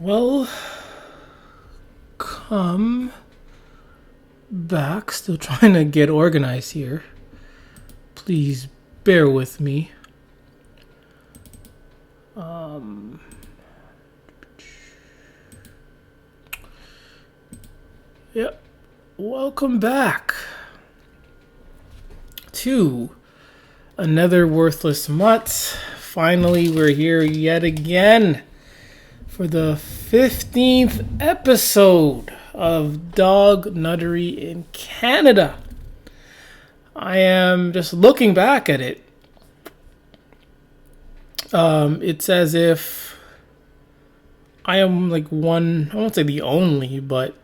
Welcome back. Still trying to get organized here. Please bear with me. Yep. Welcome back to another Worthless Mutts. Finally, we're here yet again for the 15th episode of Dognuttery in Canada. I am just looking back at it. It's as if I am like one, I won't say the only, but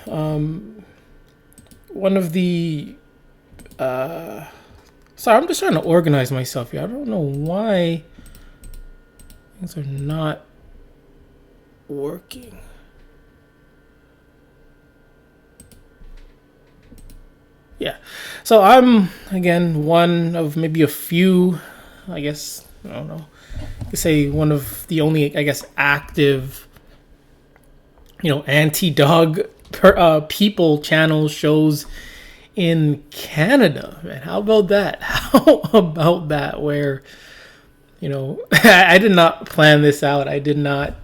one of the sorry, I'm just trying to organize myself here. I don't know why things are not working. Yeah. So I'm, again, one of maybe a few, I guess, I don't know, you could say one of the only, I guess, active, anti-dog people channel shows in Canada. Man, how about that? How about that? Where, I did not plan this out. I did not,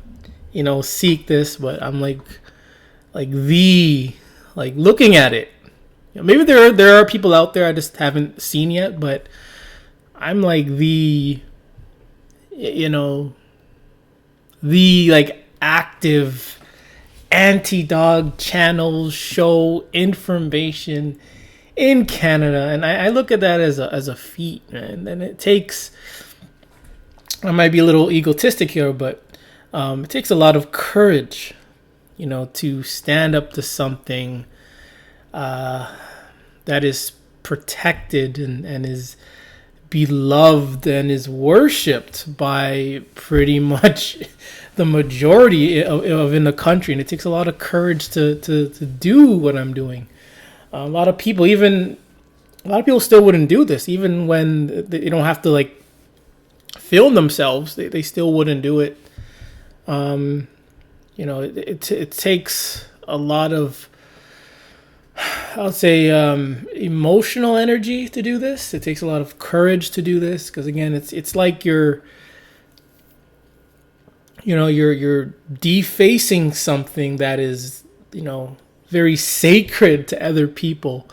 seek this, but I'm like looking at it. Maybe there are people out there I just haven't seen yet, but I'm like the active anti-dog channel show information in Canada, and I look at that as a feat, man. And it takes, I might be a little egotistic here, but it takes a lot of courage, to stand up to something that is protected and is beloved and is worshipped by pretty much the majority of in the country. And it takes a lot of courage to do what I'm doing. A lot of people still wouldn't do this, even when they don't have to film themselves. They still wouldn't do it. It takes a lot of, I'll say, emotional energy to do this. It takes a lot of courage to do this, because again, it's like you're defacing something that is, very sacred to other people.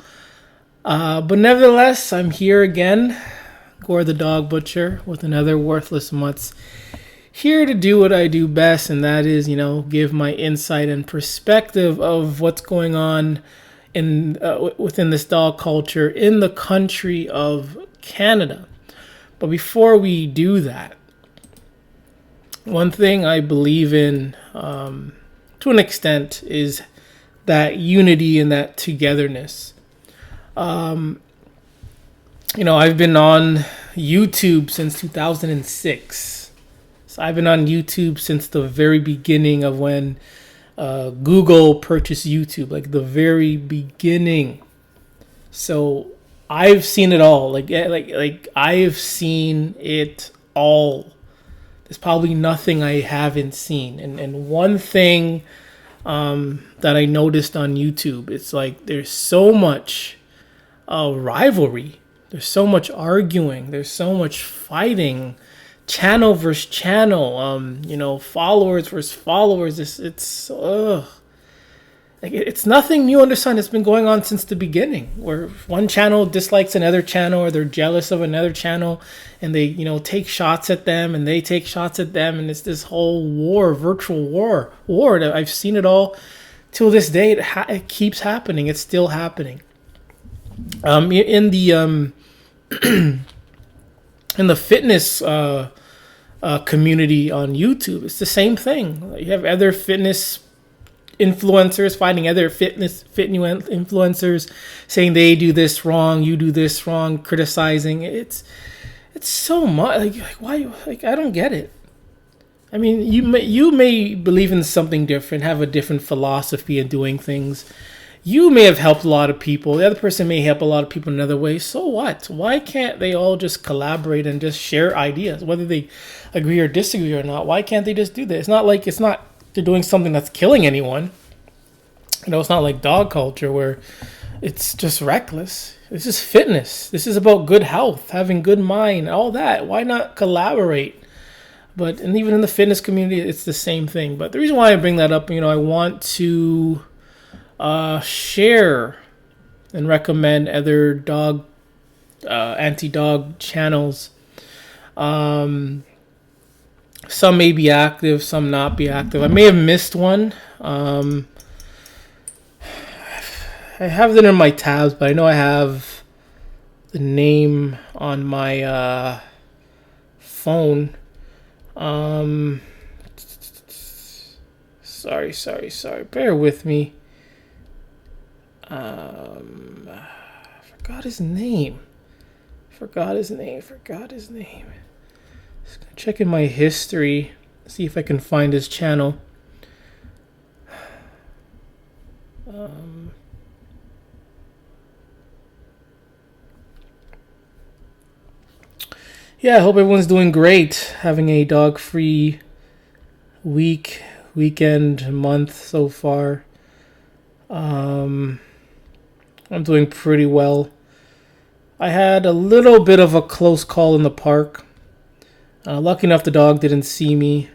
But nevertheless, I'm here again, Gore the Dog Butcher, with another Worthless Mutts. Here to do what I do best, and that is, give my insight and perspective of what's going on in within this dog culture in the country of Canada. But before we do that, one thing I believe in, to an extent, is that unity and that togetherness. I've been on YouTube since 2006. So I've been on YouTube since the very beginning of when Google purchased YouTube, like the very beginning. So I've seen it all. Like I've seen it all. There's probably nothing I haven't seen. And one thing that I noticed on YouTube, it's like there's so much rivalry. There's so much arguing. There's so much fighting. Channel versus channel. Followers versus followers. It's nothing new under the sun. It's been going on since the beginning, where one channel dislikes another channel, or they're jealous of another channel, and they take shots at them, and they take shots at them, and it's this whole virtual war that I've seen it all till this day. It keeps happening. It's still happening. In the in the fitness community on YouTube, it's the same thing. You have other fitness influencers fighting other fitness influencers, saying they do this wrong, you do this wrong, criticizing. It's so much. Why? I don't get it. I mean, you may believe in something different, have a different philosophy of doing things. You may have helped a lot of people. The other person may help a lot of people in another way. So what? Why can't they all just collaborate and just share ideas, whether they agree or disagree or not? Why can't they just do that? It's not like they're doing something that's killing anyone. It's not like dog culture where it's just reckless. It's just fitness. This is about good health, having good mind, all that. Why not collaborate? And even in the fitness community, it's the same thing. But the reason why I bring that up, I want to share and recommend other anti-dog channels. Some may be active, some not be active. I may have missed one. I have it in my tabs, but I know I have the name on my phone. Sorry. Bear with me. Forgot his name. Just gonna check in my history, see if I can find his channel. Yeah, I hope everyone's doing great. Having a dog-free weekend, month so far. I'm doing pretty well. I had a little bit of a close call in the park. Lucky enough, the dog didn't see me.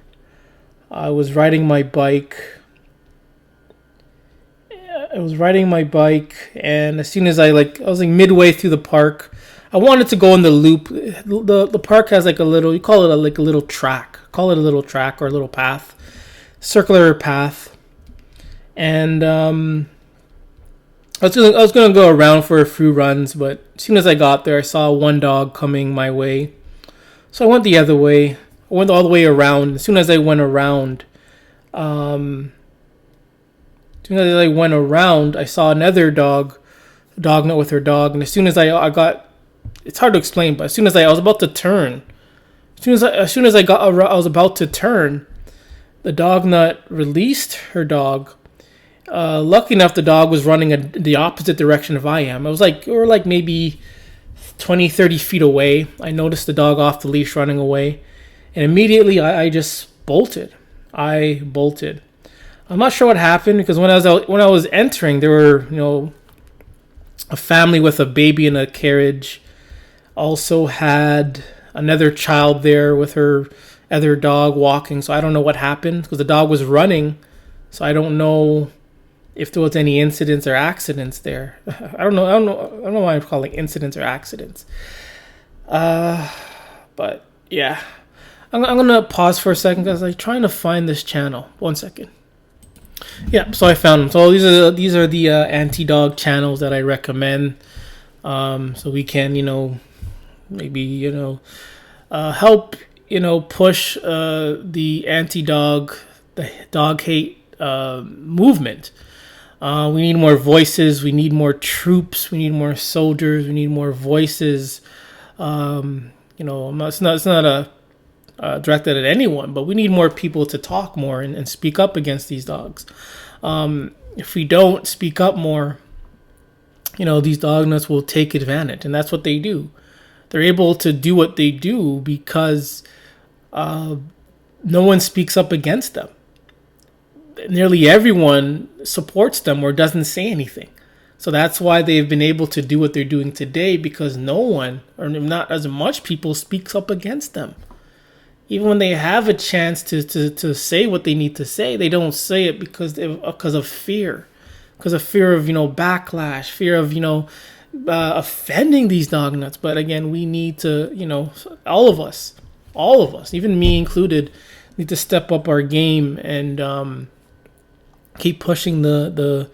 I was riding my bike. And as soon as I was midway through the park. I wanted to go in the loop. The park has a little, you call it a little track. Call it a little track or a little path. Circular path. And I was gonna go around for a few runs, but as soon as I got there, I saw one dog coming my way. So I went the other way. I went all the way around. As soon as I went around, I saw another dog with her dog. And as soon as I got, it's hard to explain, but as soon as I was about to turn, I was about to turn, the dog nut released her dog. Lucky enough, the dog was running the opposite direction of I am. We were maybe 20, 30 feet away. I noticed the dog off the leash running away, and immediately I just bolted. I'm not sure what happened because when I was entering, there were a family with a baby in a carriage. Also had another child there with her other dog walking. So I don't know what happened because the dog was running. So I don't know if there was any incidents or accidents there. I don't know why I'm calling incidents or accidents. But yeah, I'm gonna pause for a second because I'm trying to find this channel. 1 second. Yeah, so I found them. So these are the anti-dog channels that I recommend. So we can maybe help push the anti-dog, the dog hate movement. We need more voices. We need more troops. We need more soldiers. We need more voices. It's not directed at anyone, but we need more people to talk more and speak up against these dogs. If we don't speak up more, these dog nuts will take advantage, and that's what they do. They're able to do what they do because no one speaks up against them. Nearly everyone supports them or doesn't say anything. So that's why they've been able to do what they're doing today, because no one, or not as much people, speaks up against them. Even when they have a chance to say what they need to say, they don't say it because of fear. Because of fear of, backlash, fear of, offending these dog nuts. But again, we need to, all of us, even me included, need to step up our game and keep pushing the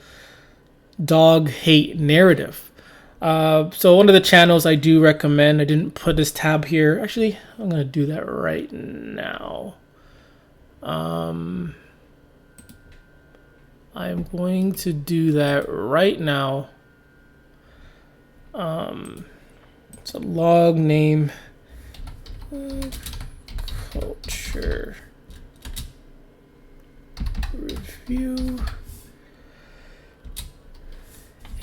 dog hate narrative. So one of the channels I do recommend, I didn't put this tab here. Actually, I'm going to do that right now. I'm going to do that right now. It's a log name. Culture review.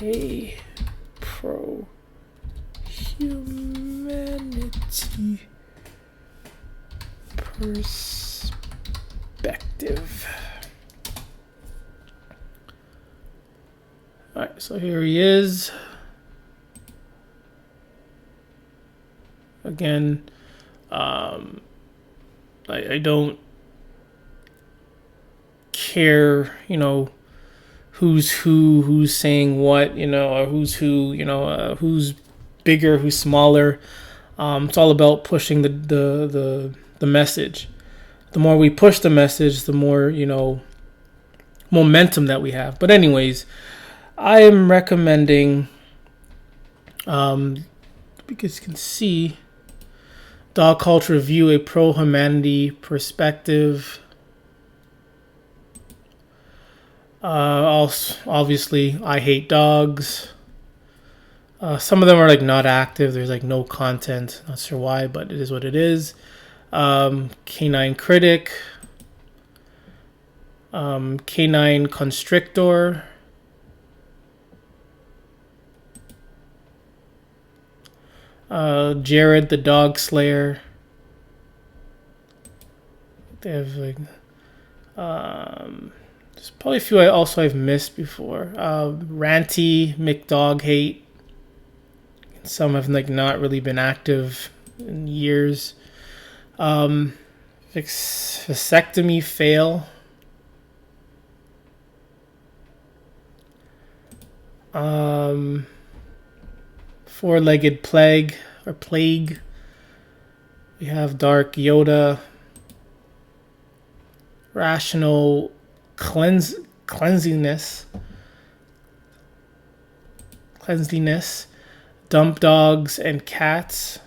a pro-humanity perspective. All right, so here he is. Again, I don't care, who's saying what, or who's who, who's bigger, who's smaller. It's all about pushing the message. The more we push the message, the more, momentum that we have. But anyways, I am recommending, because you can see, Dog Culture Review, a pro-humanity perspective. Also, obviously, I Hate Dogs. Some of them are not active. There's no content. Not sure why, but it is what it is. Canine Critic. Canine Constrictor. Jared the Dog Slayer. They have there's probably a few I've missed before. Ranty McDog Hate. Some have not really been active in years. Vasectomy Fail. Four-legged plague. We have Dark Yoda. Rational cleanliness. Dump Dogs and Cats.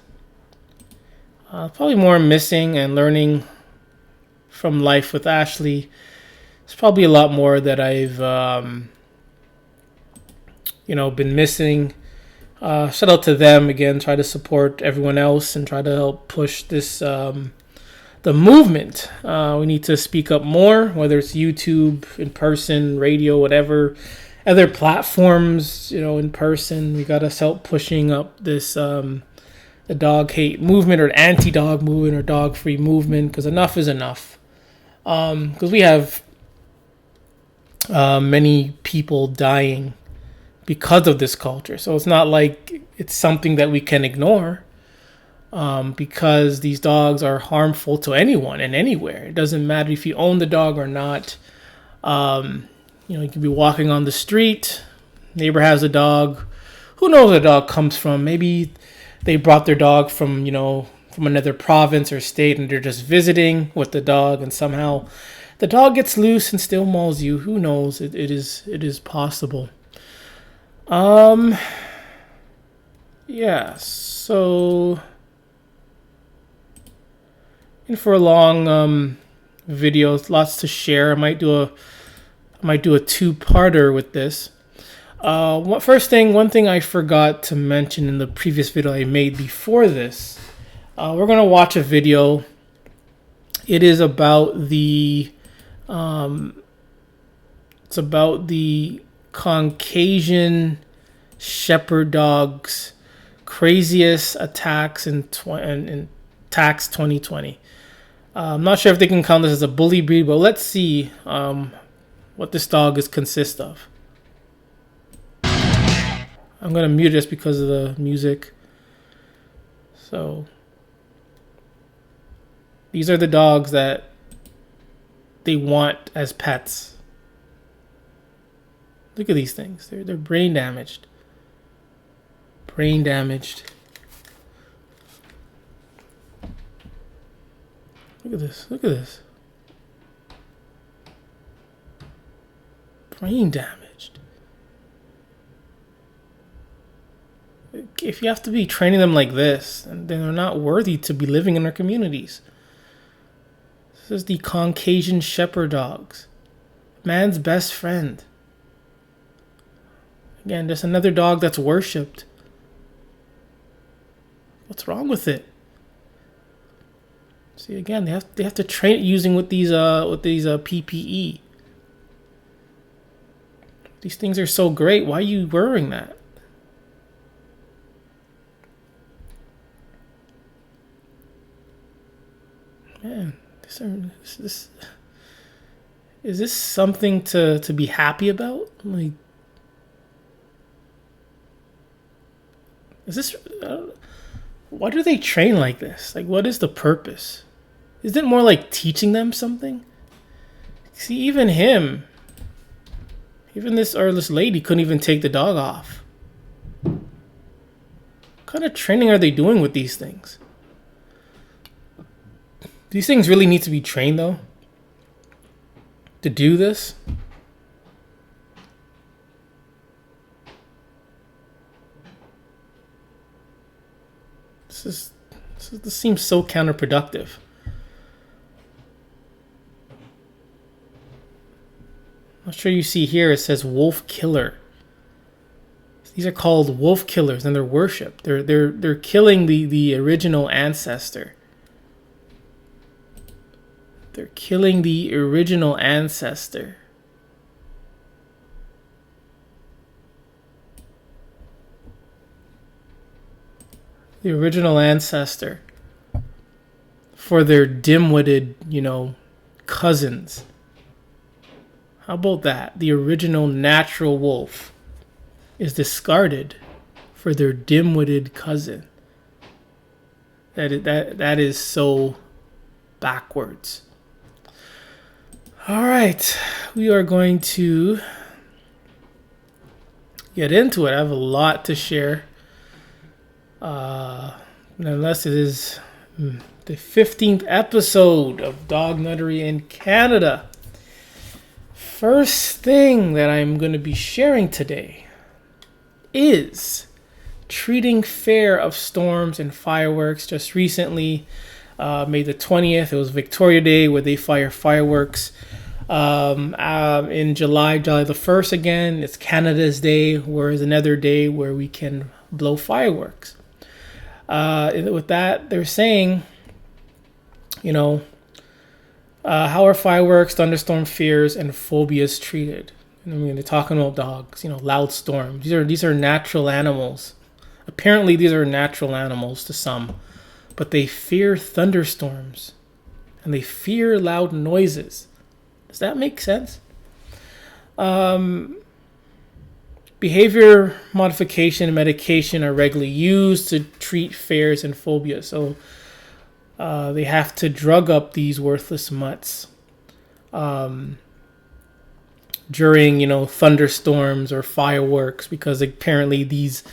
Probably more missing and learning from life with Ashley. There's probably a lot more that I've been missing. Shout out to them again. Try to support everyone else and try to help push this the movement. We need to speak up more, whether it's YouTube, in person, radio, whatever, other platforms. In person, we gotta help pushing up this the dog hate movement or anti-dog movement or dog-free movement, because enough is enough. Because we have many people dying because of this culture. So it's not like it's something that we can ignore, because these dogs are harmful to anyone and anywhere. It doesn't matter if you own the dog or not. You can be walking on the street, neighbor has a dog. Who knows where the dog comes from? Maybe they brought their dog from another province or state and they're just visiting with the dog, and somehow the dog gets loose and still mauls you. Who knows? It is possible. Yeah, so in for a long video, lots to share. I might do a two-parter with this. One thing I forgot to mention in the previous video I made before this. We're gonna watch a video. It is about the Caucasion Shepherd dogs craziest attacks in tax 2020. I'm not sure if they can count this as a bully breed, but let's see what this dog consists of. I'm gonna mute this because of the music. So these are the dogs that they want as pets. Look at these things. They're brain damaged. Brain damaged. Look at this. Look at this. Brain damaged. If you have to be training them like this, then they're not worthy to be living in our communities. This is the Caucasion Shepherd dogs. Man's best friend. Again, just another dog that's worshipped. What's wrong with it? See, again, they have to train it using with these PPE. These things are so great. Why are you wearing that? Man, is this something to be happy about? Like, is this? Why do they train like this? Like, what is the purpose? Is it more like teaching them something? See, even this lady couldn't even take the dog off. What kind of training are they doing with these things? These things really need to be trained, though, to do this. This seems so counterproductive. I'm sure you see here it says wolf killer. These are called wolf killers, and they're worshipped. They're killing the original ancestor. They're killing the original ancestor. The original ancestor for their dim-witted, cousins. How about that? The original natural wolf is discarded for their dim-witted cousin. That is so backwards. All right, we are going to get into it. I have a lot to share. Unless it is the 15th episode of Dognuttery in Canada. First thing that I'm going to be sharing today is treating fair of storms and fireworks. Just recently, May the 20th, it was Victoria Day, where they fire fireworks. In July the 1st again, it's Canada's Day, where is another day where we can blow fireworks. With that, they're saying, how are fireworks, thunderstorm fears, and phobias treated? I mean, they're talking about dogs, loud storms. These are natural animals. Apparently, these are natural animals to some, but they fear thunderstorms, and they fear loud noises. Does that make sense? Behavior modification and medication are regularly used to treat fears and phobias. So they have to drug up these worthless mutts during, thunderstorms or fireworks, because apparently these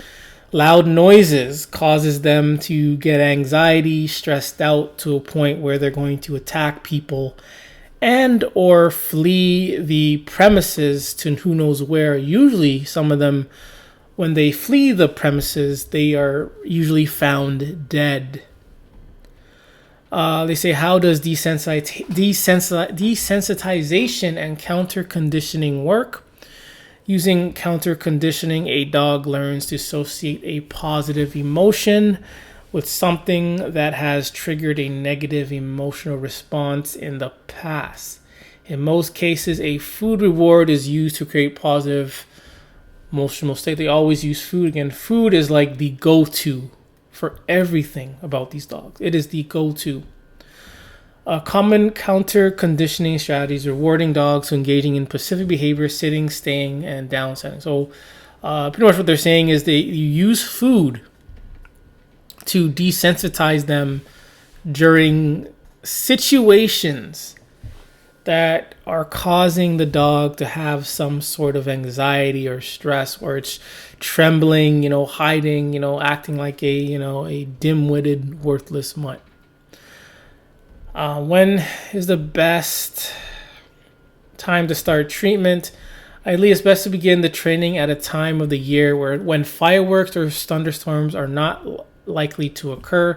loud noises causes them to get anxiety, stressed out to a point where they're going to attack people and or flee the premises to who knows where. Usually some of them, when they flee the premises, they are usually found dead. They say, how does desensitization and counter-conditioning work? Using counter-conditioning, a dog learns to associate a positive emotion with something that has triggered a negative emotional response in the past. In most cases, a food reward is used to create positive emotional state. They always use food. Again, food is like the go-to for everything about these dogs. It is the go-to. Common counter-conditioning strategies, rewarding dogs who engaging in specific behavior, sitting, staying, and down setting. So pretty much what they're saying is you use food to desensitize them during situations that are causing the dog to have some sort of anxiety or stress, where it's trembling, hiding, acting like a dim-witted, worthless mutt. When is the best time to start treatment? Ideally, it's best to begin the training at a time of the year when fireworks or thunderstorms are not likely to occur.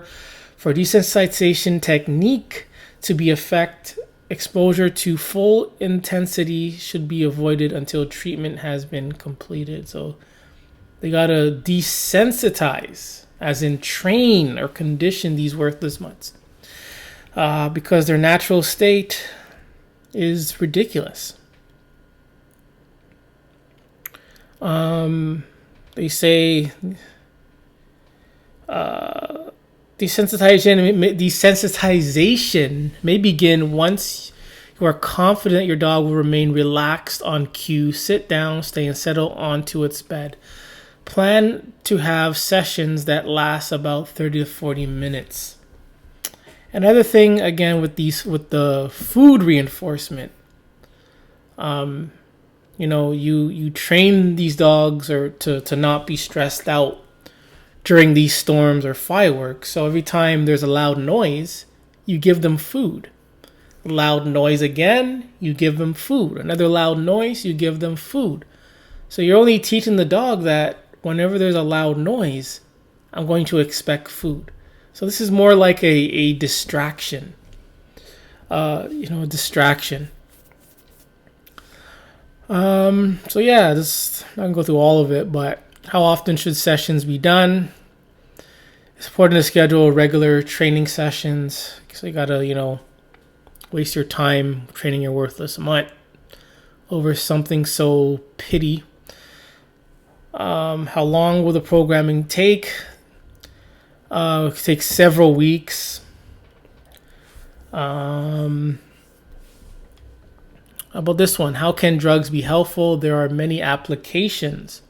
For desensitization technique to be effective, exposure to full intensity should be avoided until treatment has been completed. So they gotta desensitize, as in train or condition these worthless mutts, because their natural state is ridiculous. They say desensitization may begin once you are confident your dog will remain relaxed on cue, sit down, stay, and settle onto its bed. Plan to have sessions that last about 30 to 40 minutes. Another thing, again, with the food reinforcement, you train these dogs to not be stressed out during these storms or fireworks. So every time there's a loud noise, you give them food. Loud noise again, you give them food. Another loud noise, you give them food. So you're only teaching the dog that whenever there's a loud noise, I'm going to expect food. So this is more like a distraction. A distraction. So yeah, I'm not gonna go through all of it, but how often should sessions be done? It's important to schedule regular training sessions. So you gotta, waste your time training your worthless mutt over something so petty. How long will the programming take? It could take several weeks. How about this one? How can drugs be helpful? There are many applications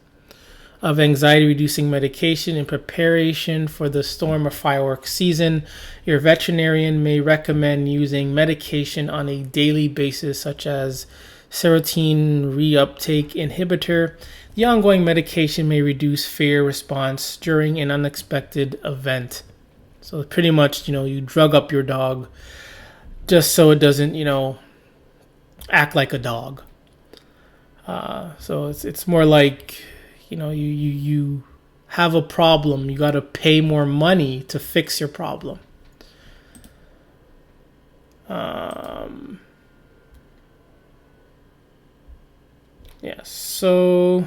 of anxiety-reducing medication in preparation for the storm or fireworks season. Your veterinarian may recommend using medication on a daily basis, such as serotonin reuptake inhibitor. The ongoing medication may reduce fear response during an unexpected event. So pretty much, you drug up your dog just so it doesn't, act like a dog. So it's more like, you have a problem, you got to pay more money to fix your problem. So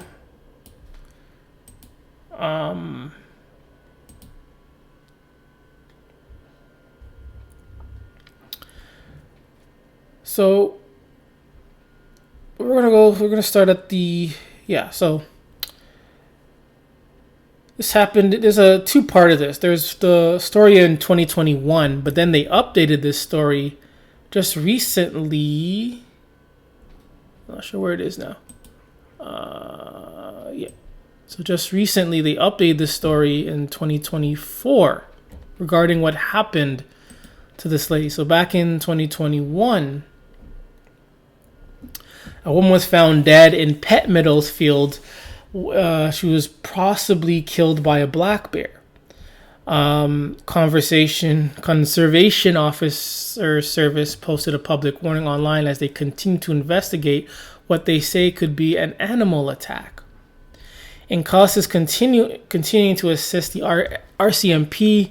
we're gonna start at so this happened. There's a two-part of this. There's the story in 2021, but then they updated this story just recently. I'm not sure where it is now. So just recently they updated this story in 2024 regarding what happened to this lady. So back in 2021, a woman was found dead in Pet Meadows Field. She was possibly killed by a black bear. Conservation Officer Service posted a public warning online as they continue to investigate what they say could be an animal attack. INCOS is continuing to assist the RCMP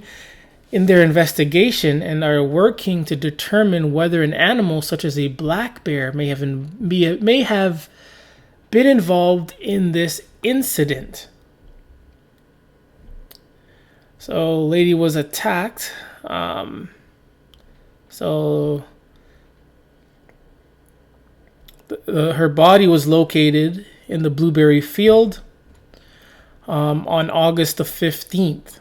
in their investigation and are working to determine whether an animal such as a black bear may have been involved in this incident. So, lady was attacked. Her body was located in the blueberry field on August the 15th.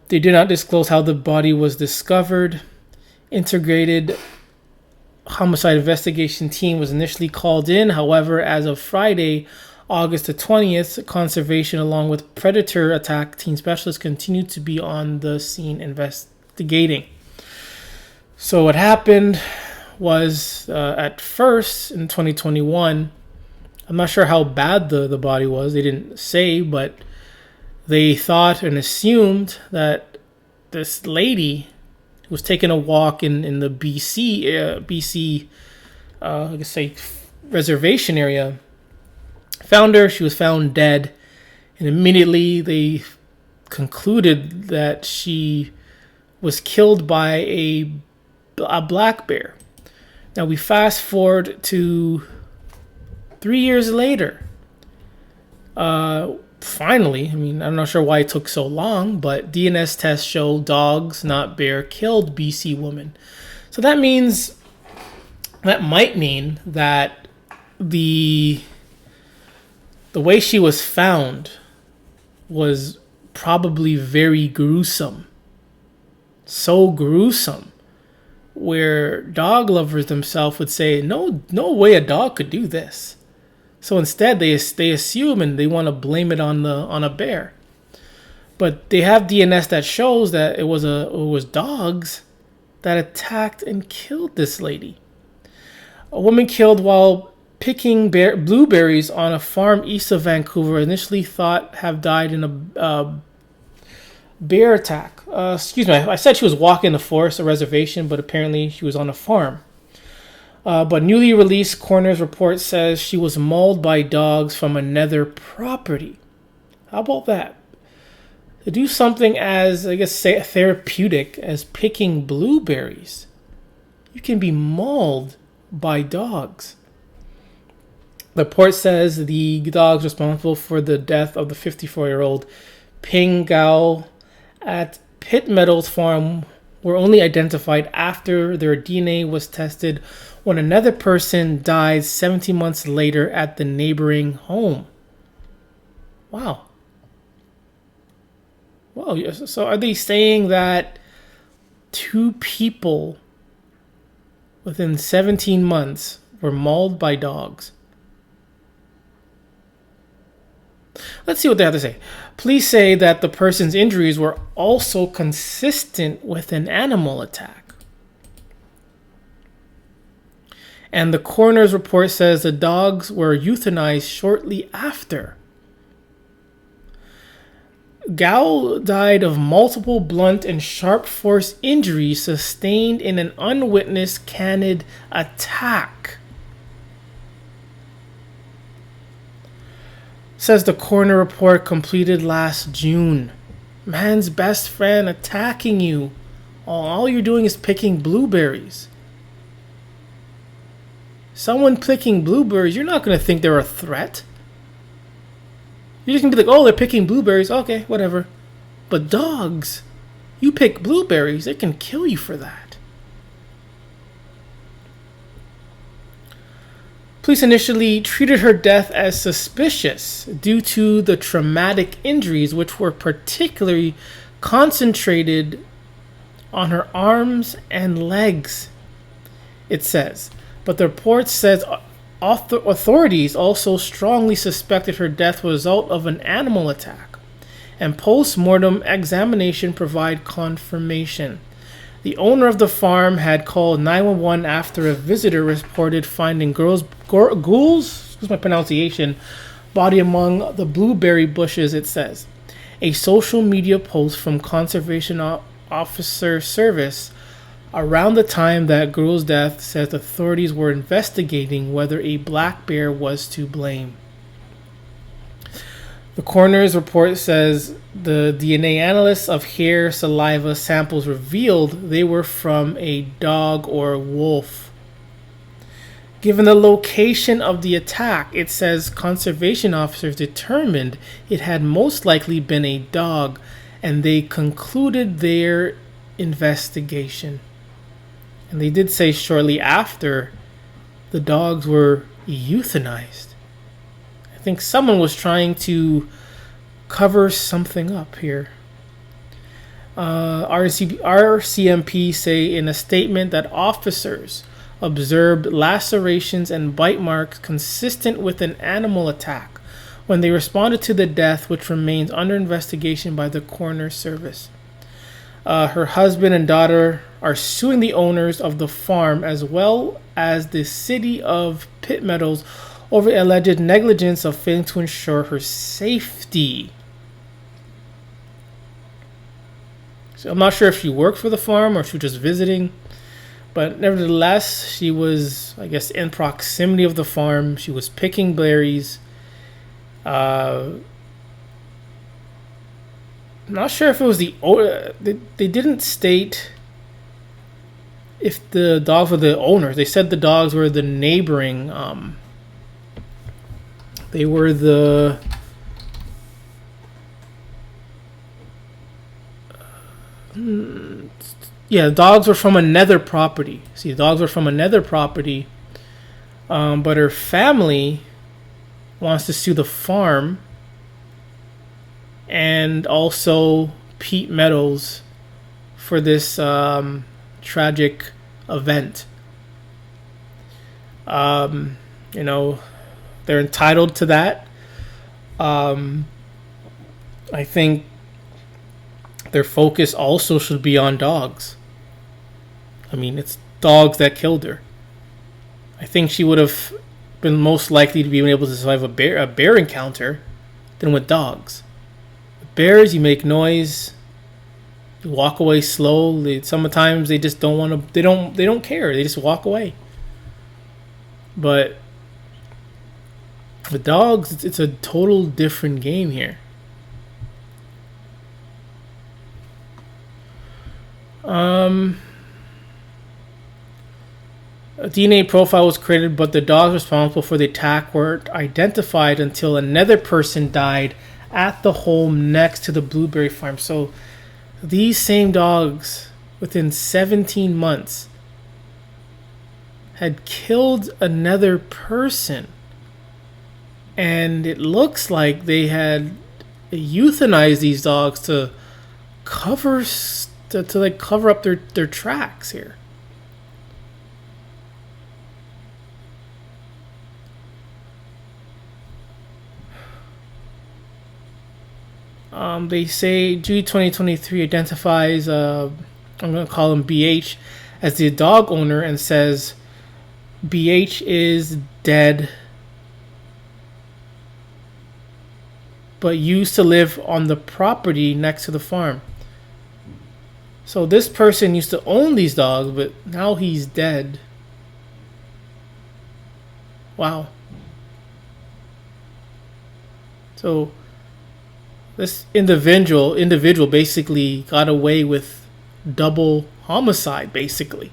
They did not disclose how the body was discovered. Integrated homicide investigation team was initially called in. However, as of Friday, August the 20th, conservation along with predator attack team specialists continued to be on the scene investigating. So what happened was at first in 2021, I'm not sure how bad the body was. They didn't say, but they thought and assumed that this lady was taking a walk in the BC reservation area. Found her. She was found dead, and immediately they concluded that she was killed by a black bear. Now we fast forward to 3 years later. Finally, I'm not sure why it took so long, but DNS tests show dogs, not bear, killed BC woman. So that might mean that the The way she was found was probably very gruesome. So gruesome, where dog lovers themselves would say, no way a dog could do this. So instead, they assume and they want to blame it on a bear. But they have DNS that shows that it was dogs that attacked and killed this lady. A woman killed while picking blueberries on a farm east of Vancouver, initially thought have died in a bear attack. Excuse me, I said she was walking the forest, a reservation, but apparently she was on a farm. But newly released coroner's report says she was mauled by dogs from another property. How about that? To do something as, I guess, therapeutic as picking blueberries, you can be mauled by dogs. The report says the dogs responsible for the death of the 54-year-old Ping Gao at Pitt Meadows Farm were only identified after their DNA was tested when another person died 17 months later at the neighboring home. Wow. Well, so are they saying that 2 people within 17 months were mauled by dogs? Let's see what they have to say. Police say that the person's injuries were also consistent with an animal attack. And the coroner's report says the dogs were euthanized shortly after. Gao died of multiple blunt and sharp force injuries sustained in an unwitnessed canid attack. Says the coroner report completed last June. Man's best friend attacking you. All you're doing is picking blueberries. Someone picking blueberries, you're not going to think they're a threat. You're just going to be like, oh, they're picking blueberries. Okay, whatever. But dogs, you pick blueberries, they can kill you for that. Police initially treated her death as suspicious due to the traumatic injuries, which were particularly concentrated on her arms and legs, it says. But the report says authorities also strongly suspected her death was a result of an animal attack, and post-mortem examination provide confirmation. The owner of the farm had called 911 after a visitor reported finding ghouls, excuse my pronunciation, body among the blueberry bushes, it says. A social media post from Conservation Officer Service around the time that girl's death says authorities were investigating whether a black bear was to blame. The coroner's report says the DNA analysts of hair saliva samples revealed they were from a dog or wolf. Given the location of the attack, it says conservation officers determined it had most likely been a dog, and they concluded their investigation. And they did say shortly after the dogs were euthanized. I think someone was trying to cover something up here. RCMP say in a statement that officers observed lacerations and bite marks consistent with an animal attack when they responded to the death, which remains under investigation by the coroner's service. Her husband and daughter are suing the owners of the farm as well as the city of Pitt Meadows over alleged negligence of failing to ensure her safety. So I'm not sure if she worked for the farm or if she was just visiting, but nevertheless, she was, I guess, in proximity of the farm. She was picking berries. I'm not sure if it was the owner. They didn't state if the dogs were the owners. They said the dogs were the neighboring. They were the. Yeah, dogs were from another property. See, the dogs were from another property. But her family wants to sue the farm and also Pete Meadows for this tragic event. You know, they're entitled to that. I think their focus also should be on dogs. I mean, it's dogs that killed her. I think she would have been most likely to be able to survive a bear encounter than with dogs. With bears, you make noise, you walk away slow. Sometimes they just don't want to. They don't care. They just walk away. But with dogs, it's a total different game here. A DNA profile was created, but the dogs responsible for the attack weren't identified until another person died at the home next to the blueberry farm. So these same dogs, within 17 months, had killed another person. And it looks like they had euthanized these dogs to cover up their tracks here. They say June 2023 identifies, I'm going to call him BH, as the dog owner and says BH is dead but used to live on the property next to the farm. So this person used to own these dogs, but now he's dead. Wow. So this individual basically got away with double homicide, basically.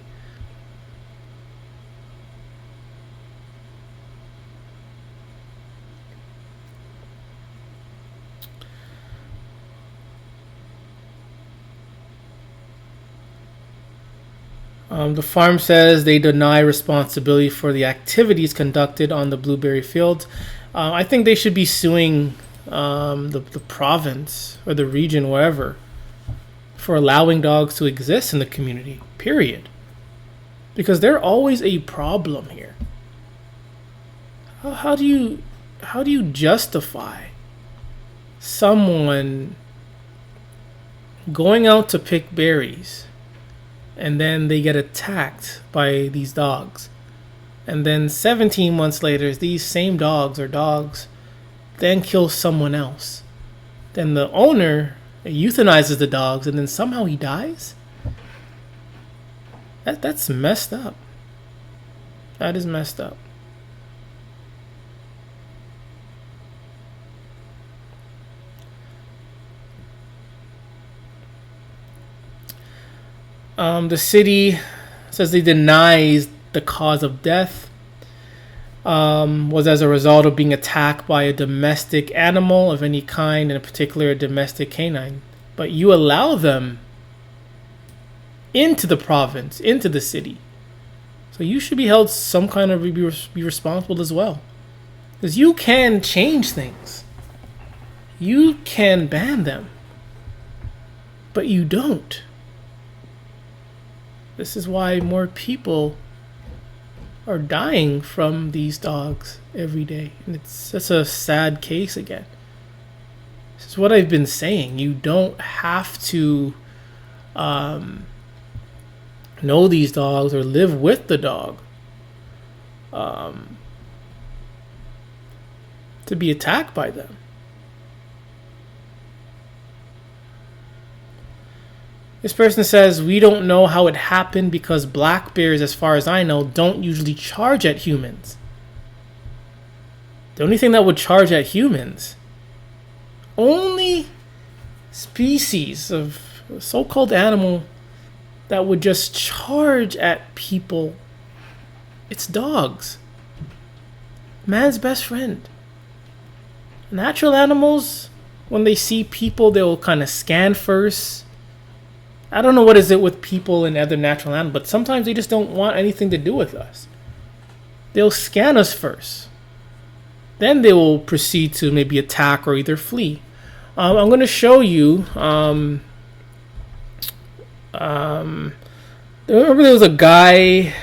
The farm says they deny responsibility for the activities conducted on the blueberry fields. I think they should be suing the province or the region, wherever, for allowing dogs to exist in the community, period. Because they're always a problem here. How do you justify someone going out to pick berries and then they get attacked by these dogs, and then 17 months later these same dogs then kill someone else? Then the owner euthanizes the dogs and then somehow he dies? That's messed up. That is messed up. The city says they denies the cause of death was as a result of being attacked by a domestic animal of any kind, in particular a domestic canine. But you allow them into the province, into the city. So you should be held some kind of be responsible as well. Because you can change things. You can ban them. But you don't. This is why more people are dying from these dogs every day. And it's such a sad case again. This is what I've been saying. You don't have to know these dogs or live with the dog to be attacked by them. This person says, we don't know how it happened because black bears, as far as I know, don't usually charge at humans. The only thing that would charge at humans, only species of so-called animal that would just charge at people, it's dogs. Man's best friend. Natural animals, when they see people, they'll kind of scan first. I don't know what is it with people and other natural animals, but sometimes they just don't want anything to do with us. They'll scan us first. then they will proceed to maybe attack or either flee. I'm going to show you. Remember there was a guy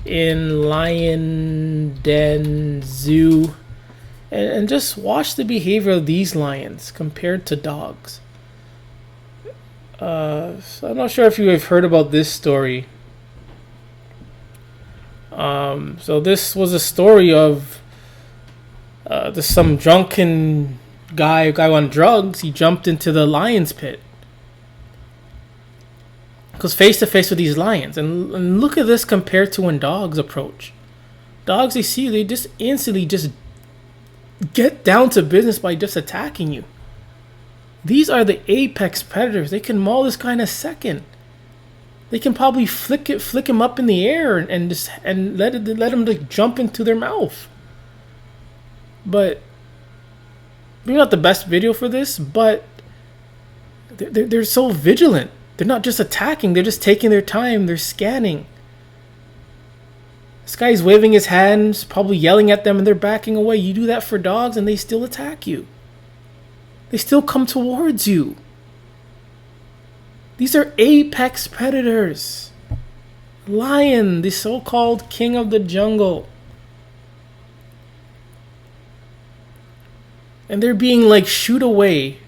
in Lion Den Zoo, and just watch the behavior of these lions compared to dogs. So I'm not sure if you have heard about this story. So this was a story of some drunken guy on drugs. He jumped into the lion's pit. Goes face to face with these lions. And look at this compared to when dogs approach. Dogs, they just instantly just get down to business by just attacking you. These are the apex predators. They can maul this guy in a second. They can probably flick him up in the air and let him like jump into their mouth. But maybe not the best video for this, but they're so vigilant. They're not just attacking, they're just taking their time, they're scanning. This guy's waving his hands, probably yelling at them, and they're backing away. You do that for dogs and they still attack you. They still come towards you. These are apex predators. Lion, the so-called king of the jungle. And they're being like shooed away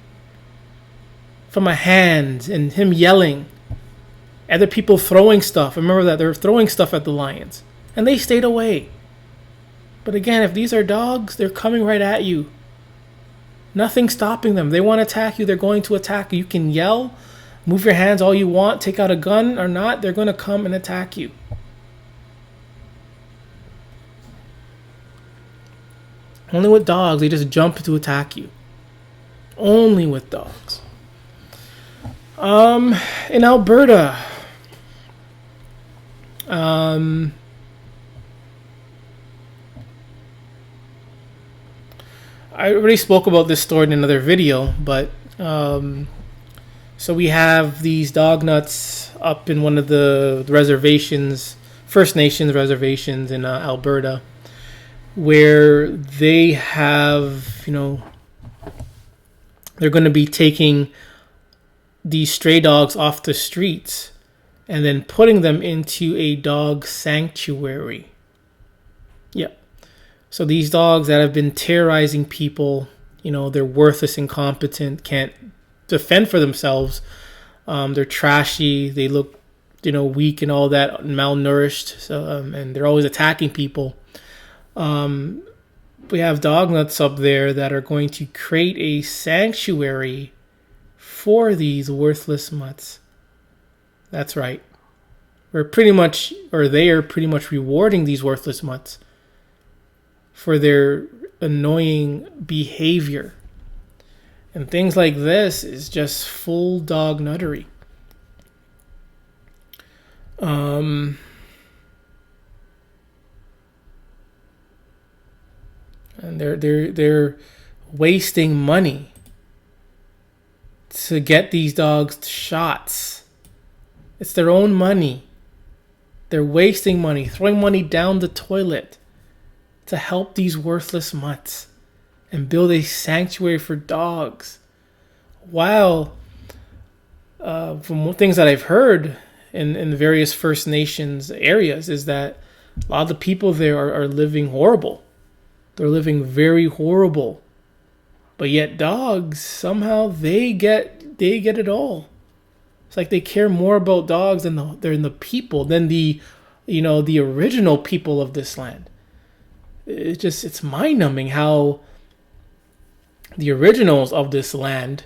from a hand, and him yelling. Other people throwing stuff. Remember that they're throwing stuff at the lions. And they stayed away. But again, if these are dogs, they're coming right at you. Nothing's stopping them. They want to attack you, they're going to attack you. You can yell, move your hands all you want, take out a gun or not, they're going to come and attack you. Only with dogs, they just jump to attack you. Only with dogs. In Alberta, I already spoke about this story in another video, but so we have these dog nuts up in one of the reservations, First Nations reservations in Alberta, where they have, they're going to be taking these stray dogs off the streets and then putting them into a dog sanctuary. Yeah. So these dogs that have been terrorizing people, they're worthless, incompetent, can't defend for themselves. They're trashy. They look, weak and all that, malnourished. So, and they're always attacking people. We have dog nuts up there that are going to create a sanctuary for these worthless mutts. That's right. They are pretty much rewarding these worthless mutts for their annoying behavior. And things like this is just full dognuttery. And they're wasting money to get these dogs shots. It's their own money. They're wasting money, throwing money down the toilet to help these worthless mutts and build a sanctuary for dogs. While, from things that I've heard in the various First Nations areas, is that a lot of the people there are living horrible. They're living very horrible. But yet dogs, somehow they get it all. It's like they care more about dogs than the people, than the original people of this land. It's mind-numbing how the originals of this land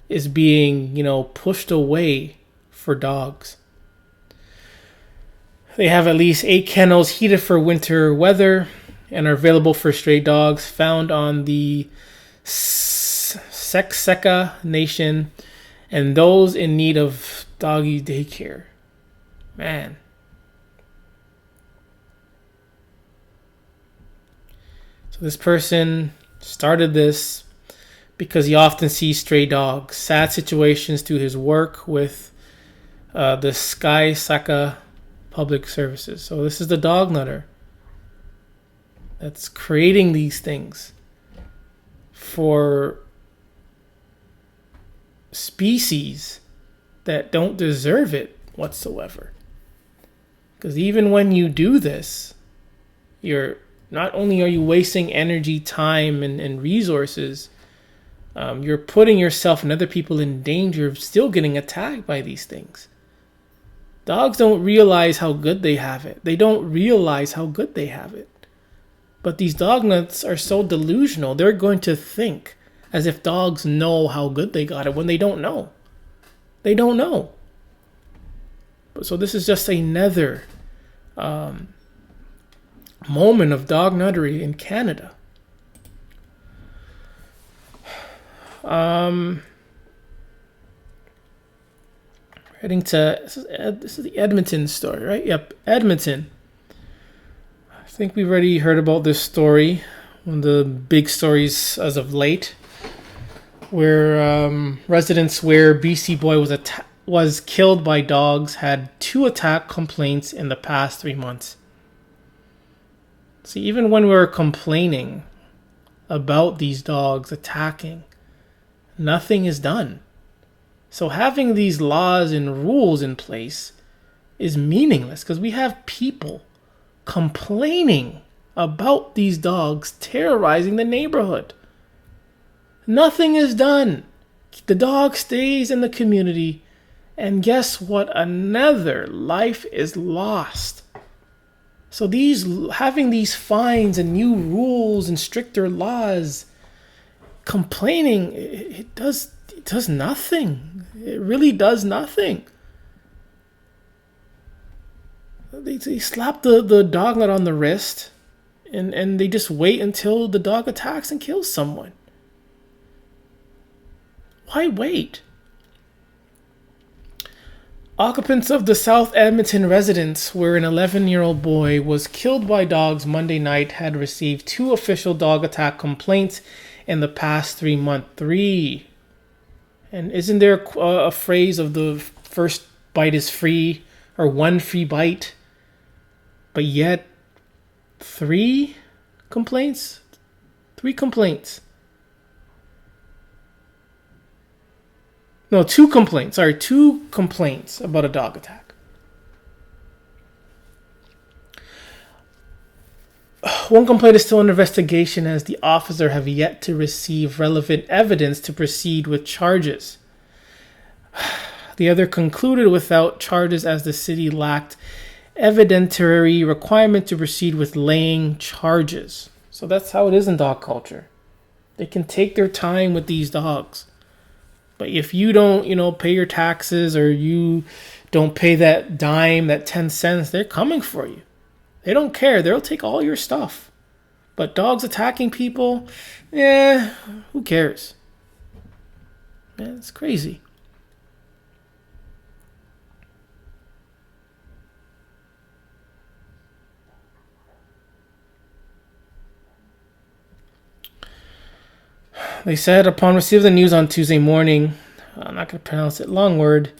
is being, pushed away for dogs. They have at least 8 kennels heated for winter weather and are available for stray dogs found on the Siksika Nation and those in need of doggy daycare. Man. So this person started this because he often sees stray dogs. Sad situations to his work with the Siksika Public Services. So this is the dog nutter that's creating these things for species that don't deserve it whatsoever. Because even when you do this, you're not only are you wasting energy, time, and resources, you're putting yourself and other people in danger of still getting attacked by these things. Dogs don't realize how good they have it. They don't realize how good they have it. But these dog nuts are so delusional, they're going to think as if dogs know how good they got it when they don't know. They don't know. So this is just another moment of dognuttery in Canada. Heading to this is the Edmonton story, right? Yep, Edmonton. I think we've already heard about this story, one of the big stories as of late, where residents where BC boy was killed by dogs had 2 attack complaints in the past 3 months. See, even when we're complaining about these dogs attacking, nothing is done. So having these laws and rules in place is meaningless because we have people complaining about these dogs terrorizing the neighborhood. Nothing is done. The dog stays in the community, and guess what? Another life is lost. So having these fines and new rules and stricter laws, complaining, it does nothing. It really does nothing. They slap the dog nut on the wrist, and they just wait until the dog attacks and kills someone. Why wait? Occupants of the South Edmonton residence where an 11-year-old boy was killed by dogs Monday night had received 2 official dog attack complaints in the past 3 months. 3. And isn't there a phrase of the first bite is free, or 1 free bite? But yet 3 complaints? 3 complaints. No, 2 complaints. Sorry, 2 complaints about a dog attack. One complaint is still under investigation as the officer have yet to receive relevant evidence to proceed with charges. The other concluded without charges as the city lacked evidentiary requirement to proceed with laying charges. So that's how it is in dog culture. They can take their time with these dogs. But if you don't, pay your taxes, or you don't pay that dime, that 10 cents, they're coming for you. They don't care. They'll take all your stuff. But dogs attacking people, who cares? Man, it's crazy. They said upon receiving the news on Tuesday morning, I'm not going to pronounce it, long word,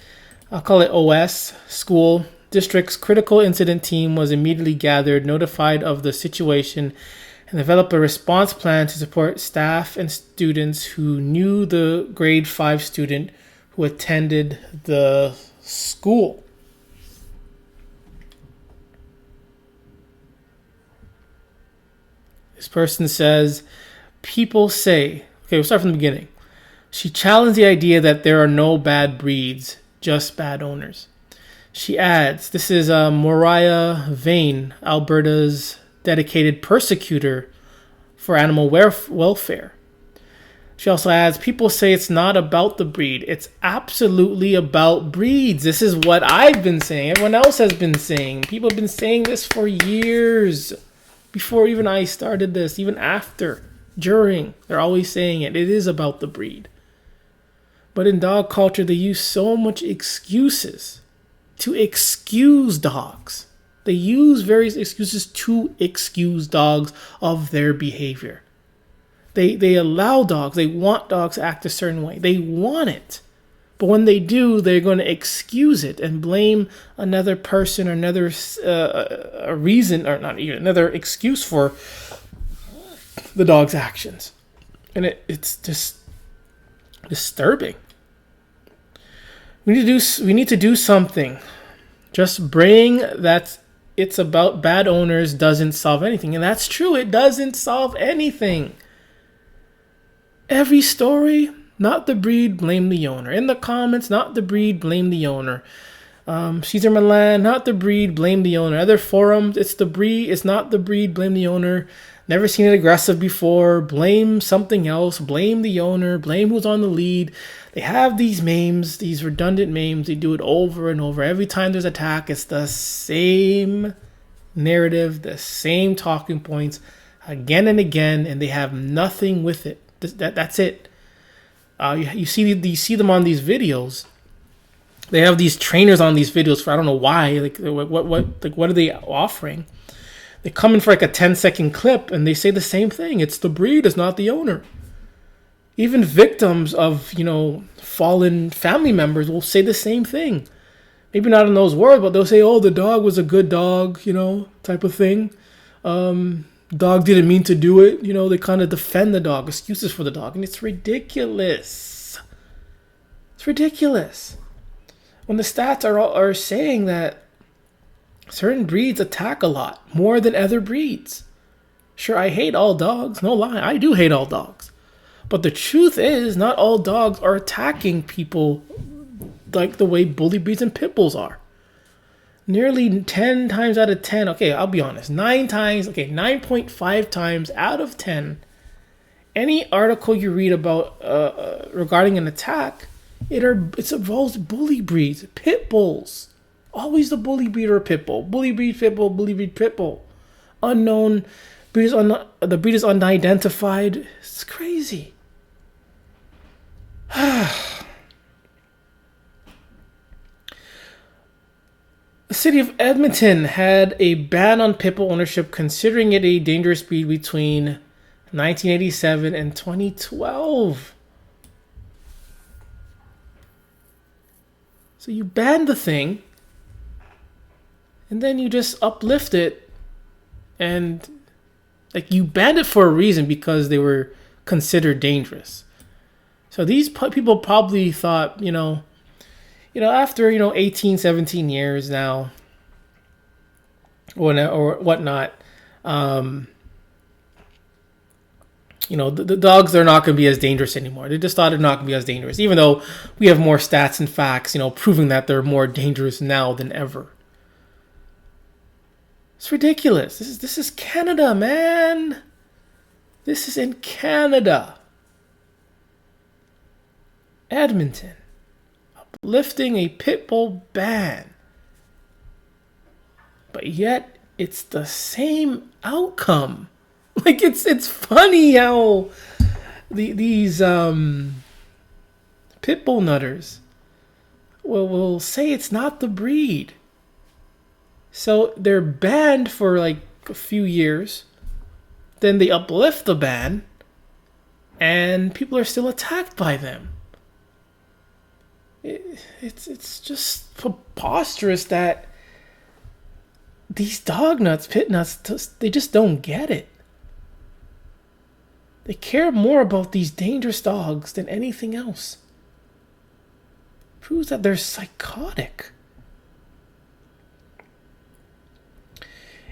I'll call it OS, school district's critical incident team was immediately gathered, notified of the situation, and developed a response plan to support staff and students who knew the grade 5 student who attended the school. This person says, people say, okay, we'll start from the beginning. She challenged the idea that there are no bad breeds, just bad owners. She adds, this is Moriah Vane, Alberta's dedicated persecutor for animal welfare. She also adds, people say it's not about the breed. It's absolutely about breeds. This is what I've been saying. Everyone else has been saying. People have been saying this for years. Before even I started this, even after, during, they're always saying it. It is about the breed. But in dog culture, they use so much excuses to excuse dogs. They use various excuses to excuse dogs of their behavior. They allow dogs, they want dogs to act a certain way. They want it. But when they do, they're going to excuse it and blame another person or another reason, or not even another excuse for the dog's actions. And it's just disturbing. We need to do something. Just braying that it's about bad owners doesn't solve anything. And that's true. It doesn't solve anything. Every story, not the breed, blame the owner. In the comments, not the breed, blame the owner. Caesar Milan, not the breed, blame the owner. Other forums, it's the breed, it's not the breed, blame the owner. Never seen it aggressive before, blame something else, blame the owner, blame who's on the lead. They have these memes, these redundant memes, they do it over and over. Every time there's attack, it's the same narrative, the same talking points again and again, and they have nothing with it. That's it. You see them on these videos. They have these trainers on these videos for I don't know why. Like what are they offering? They come in for like a 10-second clip and they say the same thing. It's the breed, it's not the owner. Even victims of, fallen family members will say the same thing. Maybe not in those words, but they'll say, "Oh, the dog was a good dog," type of thing. Dog didn't mean to do it. They kind of defend the dog, excuses for the dog, and it's ridiculous. It's ridiculous. When the stats are saying that certain breeds attack a lot, more than other breeds. Sure, I hate all dogs, no lie, I do hate all dogs. But the truth is, not all dogs are attacking people like the way bully breeds and pitbulls are. Nearly 10 times out of 10, okay, I'll be honest, 9.5 times out of 10, any article you read about regarding an attack, it involves bully breeds, pit bulls. Always the bully breed or pit bull. Bully breed, pit bull, bully breed, pit bull. Unknown, the breed is unidentified. It's crazy. The city of Edmonton had a ban on pit bull ownership, considering it a dangerous breed between 1987 and 2012. So you banned the thing, and then you just uplift it, and you banned it for a reason, because they were considered dangerous. So these people probably thought, after 18, 17 years now, or whatnot, the dogs are not going to be as dangerous anymore. They just thought they're not going to be as dangerous, even though we have more stats and facts, proving that they're more dangerous now than ever. It's ridiculous. This is Canada, man. This is in Canada. Edmonton. Uplifting a pit bull ban. But yet, it's the same outcome. It's funny how these pit bull nutters will say it's not the breed. So they're banned for a few years. Then they uplift the ban, and people are still attacked by them. It's just preposterous that these dog nuts, pit nuts, they just don't get it. They care more about these dangerous dogs than anything else. Proves that they're psychotic.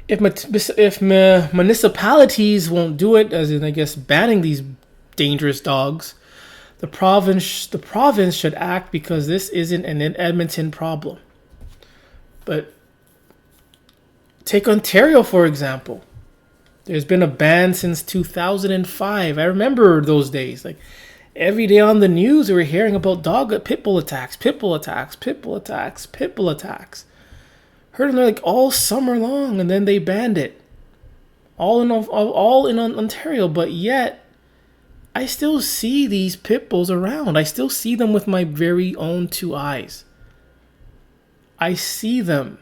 If municipalities won't do it, as in banning these dangerous dogs, the province should act, because this isn't an Edmonton problem. But take Ontario, for example. There's been a ban since 2005. I remember those days. Every day on the news, we were hearing about pit bull attacks. Heard them all summer long, and then they banned it. All in Ontario, but yet I still see these pit bulls around. I still see them with my very own two eyes. I see them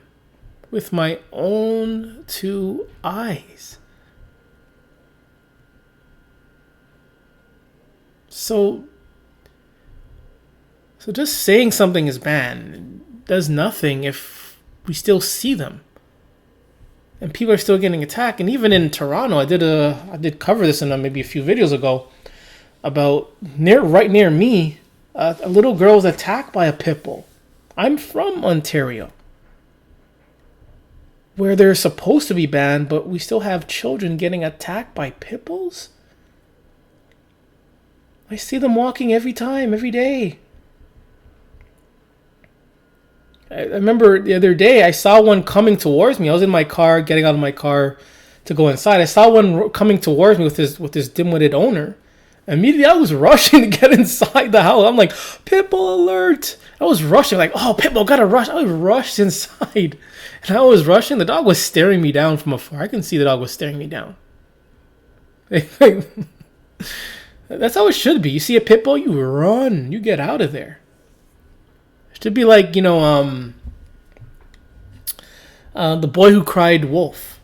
with my own two eyes. So just saying something is banned does nothing if we still see them. and people are still getting attacked. And even in Toronto, I did cover this in maybe a few videos ago about right near me, a little girl was attacked by a pitbull. I'm from Ontario, where they're supposed to be banned, but we still have children getting attacked by pitbulls. I see them walking every day. I remember the other day I saw one coming towards me. I was in my car, getting out of my car to go inside. I saw one coming towards me with his dim-witted owner. Immediately I was rushing to get inside the house. I'm like, pitbull alert. I was rushing like, oh, pitbull, gotta rush. I rushed inside. And I was rushing. The dog was staring me down from afar. I can see the dog was staring me down. That's how it should be. You see a pitbull, you run. You get out of there. It should be like, the boy who cried wolf.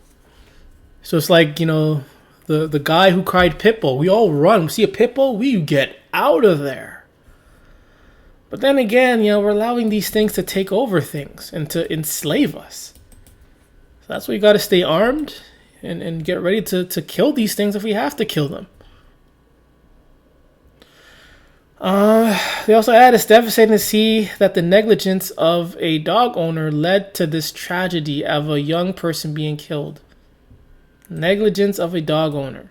So it's like, the guy who cried pitbull. We all run. We see a pitbull, we get out of there. But then again, we're allowing these things to take over things and to enslave us. So that's why you got to stay armed and get ready to kill these things if we have to kill them. They also add, it's devastating to see that the negligence of a dog owner led to this tragedy of a young person being killed. Negligence of a dog owner.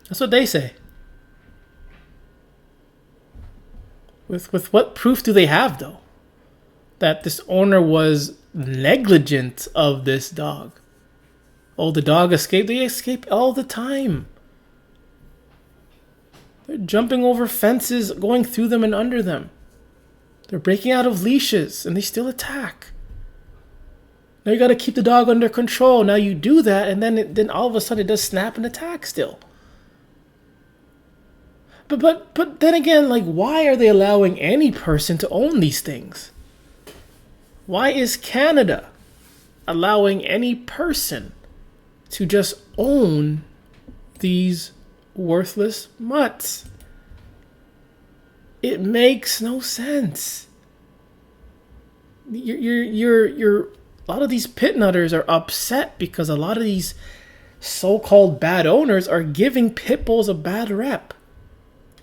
That's what they say. With what proof do they have, though, that this owner was negligent of this dog? Oh, the dog escaped. They escape all the time. They're jumping over fences, going through them and under them. They're breaking out of leashes, and they still attack. Now you got to keep the dog under control. Now you do that, and then all of a sudden it does snap and attack still. But then again, like, why are they allowing any person to own these things? Why is Canada allowing any person to just own these worthless mutts? It makes no sense. You're a lot of these pit nutters are upset because a lot of these so-called bad owners are giving pit bulls a bad rep.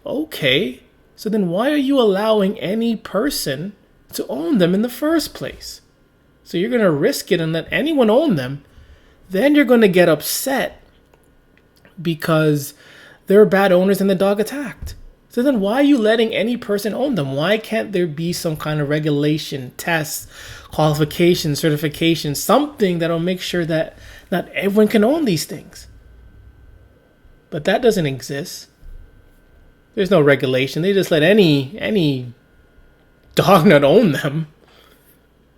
Okay, so then why are you allowing any person to own them in the first place? So you're going to risk it and let anyone own them. Then you're going to get upset because they're bad owners and the dog attacked. So then why are you letting any person own them? Why can't there be some kind of regulation, test, qualification, certification, something that'll make sure that not everyone can own these things? But that doesn't exist. There's no regulation. They just let any dog not own them.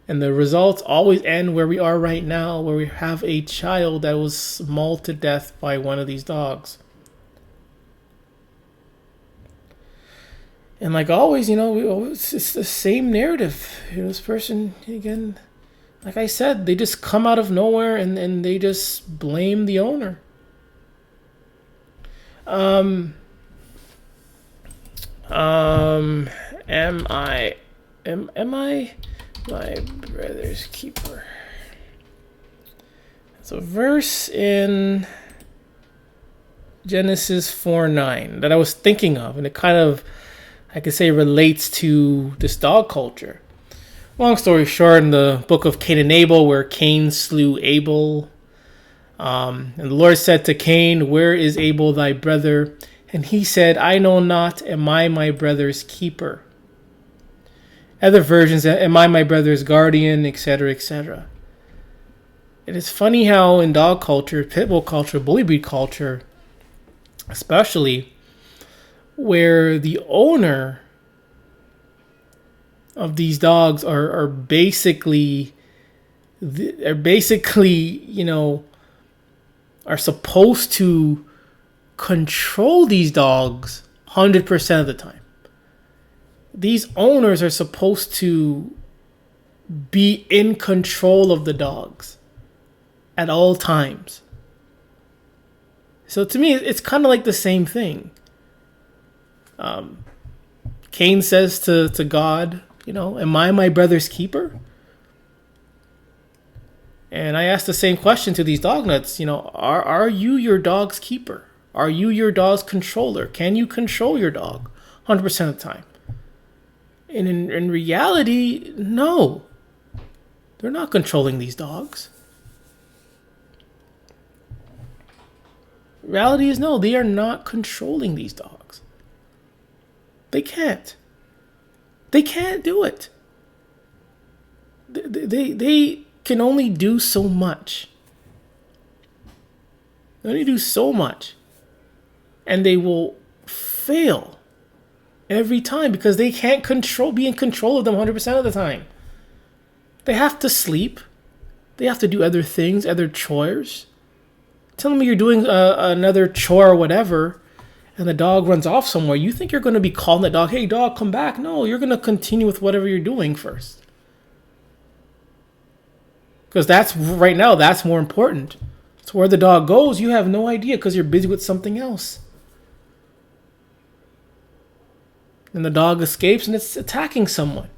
And the results always end where we are right now, where we have a child that was mauled to death by one of these dogs. And like always, it's the same narrative. This person, again, like I said, they just come out of nowhere and they just blame the owner. Am I my brother's keeper? It's a verse in Genesis 4:9 that I was thinking of, and it kind of, I could say, relates to this dog culture. Long story short, in the book of Cain and Abel, where Cain slew Abel, and the Lord said to Cain, "Where is Abel thy brother?" And he said, "I know not, am I my brother's keeper?" Other versions, "Am I my brother's guardian?" etc., etc. It is funny how in dog culture, pitbull culture, bully breed culture, especially, where the owner of these dogs are basically are supposed to control these dogs 100% of the time. These owners are supposed to be in control of the dogs at all times. So to me, it's kind of like the same thing. Cain says to God, "Am I my brother's keeper?" And I asked the same question to these dog nuts. Are you your dog's keeper? Are you your dog's controller? Can you control your dog 100% of the time? And in reality, no. They're not controlling these dogs. Reality is no, they are not controlling these dogs. They can't. They can't do it. They can only do so much. They only do so much. And they will fail every time because they can't be in control of them 100% of the time. They have to sleep. They have to do other things, other chores. Tell me you're doing another chore or whatever, and the dog runs off somewhere. You think you're going to be calling the dog, hey, dog, come back. No, you're going to continue with whatever you're doing first. Because that's more important. So where the dog goes, you have no idea because you're busy with something else. And the dog escapes and it's attacking someone.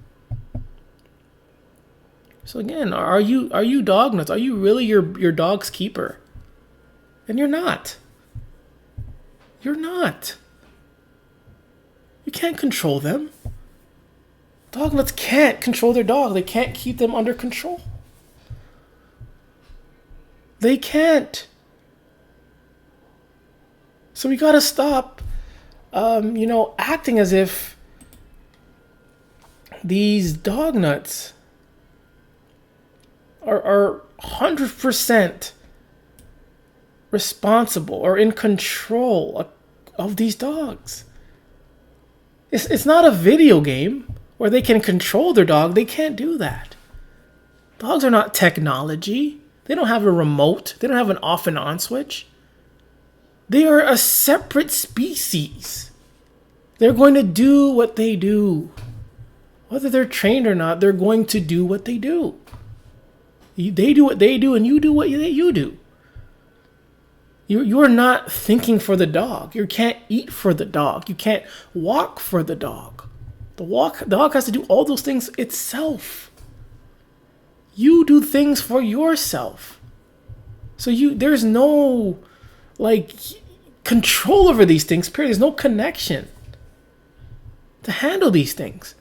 So again, are you dog nuts? Are you really your dog's keeper? And you're not. You're not. You can't control them. Dog nuts can't control their dog. They can't keep them under control. They can't. So we gotta stop, acting as if these dog nuts are 100% responsible or in control of these dogs. It's not a video game where they can control their dog. They can't do that. Dogs are not technology. They don't have a remote. They don't have an off and on switch. They are a separate species. They're going to do what they do. Whether they're trained or not, they're going to do what they do. They do what they do, and you do what you do. You are not thinking for the dog. You can't eat for the dog. You can't walk for the dog. The dog has to do all those things itself. You do things for yourself. So there's no control over these things, period. There's no connection to handle these things.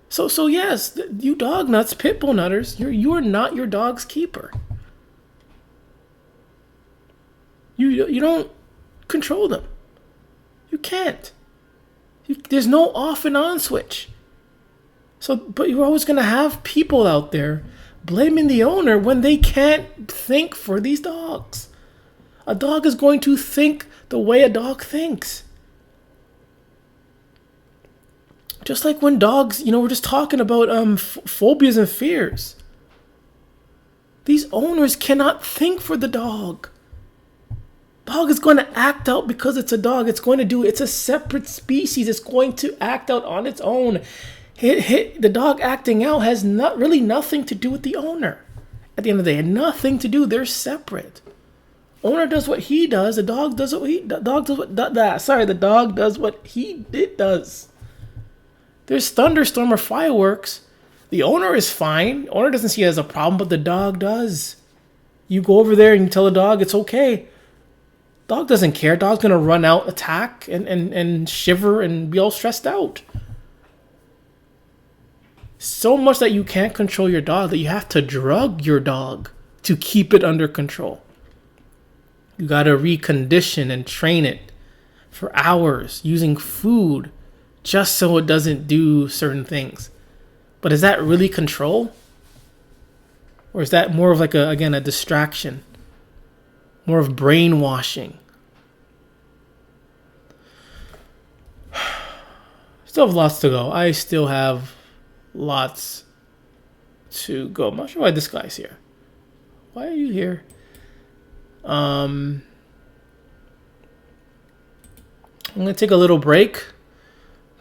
So yes, you dog nuts, pitbull nutters, you are not your dog's keeper. You don't control them. You can't. There's no off and on switch. But you're always going to have people out there blaming the owner when they can't think for these dogs. A dog is going to think the way a dog thinks. Just like when dogs, we're just talking about phobias and fears. These owners cannot think for the dog. Dog is going to act out because it's a dog. It's a separate species. It's going to act out on its own. The dog acting out has really nothing to do with the owner. At the end of the day, nothing to do. They're separate. Owner does what he does. The dog does what the dog does what he does. There's thunderstorm or fireworks. The owner is fine. Owner doesn't see it as a problem, but the dog does. You go over there and you tell the dog it's okay. Dog doesn't care. Dog's going to run out, attack, and shiver and be all stressed out. So much that you can't control your dog that you have to drug your dog to keep it under control. You got to recondition and train it for hours using food just so it doesn't do certain things. But is that really control? Or is that more of a distraction? More of brainwashing? Still have lots to go. I still have lots to go. I'm not sure why this guy's here. Why are you here? I'm going to take a little break.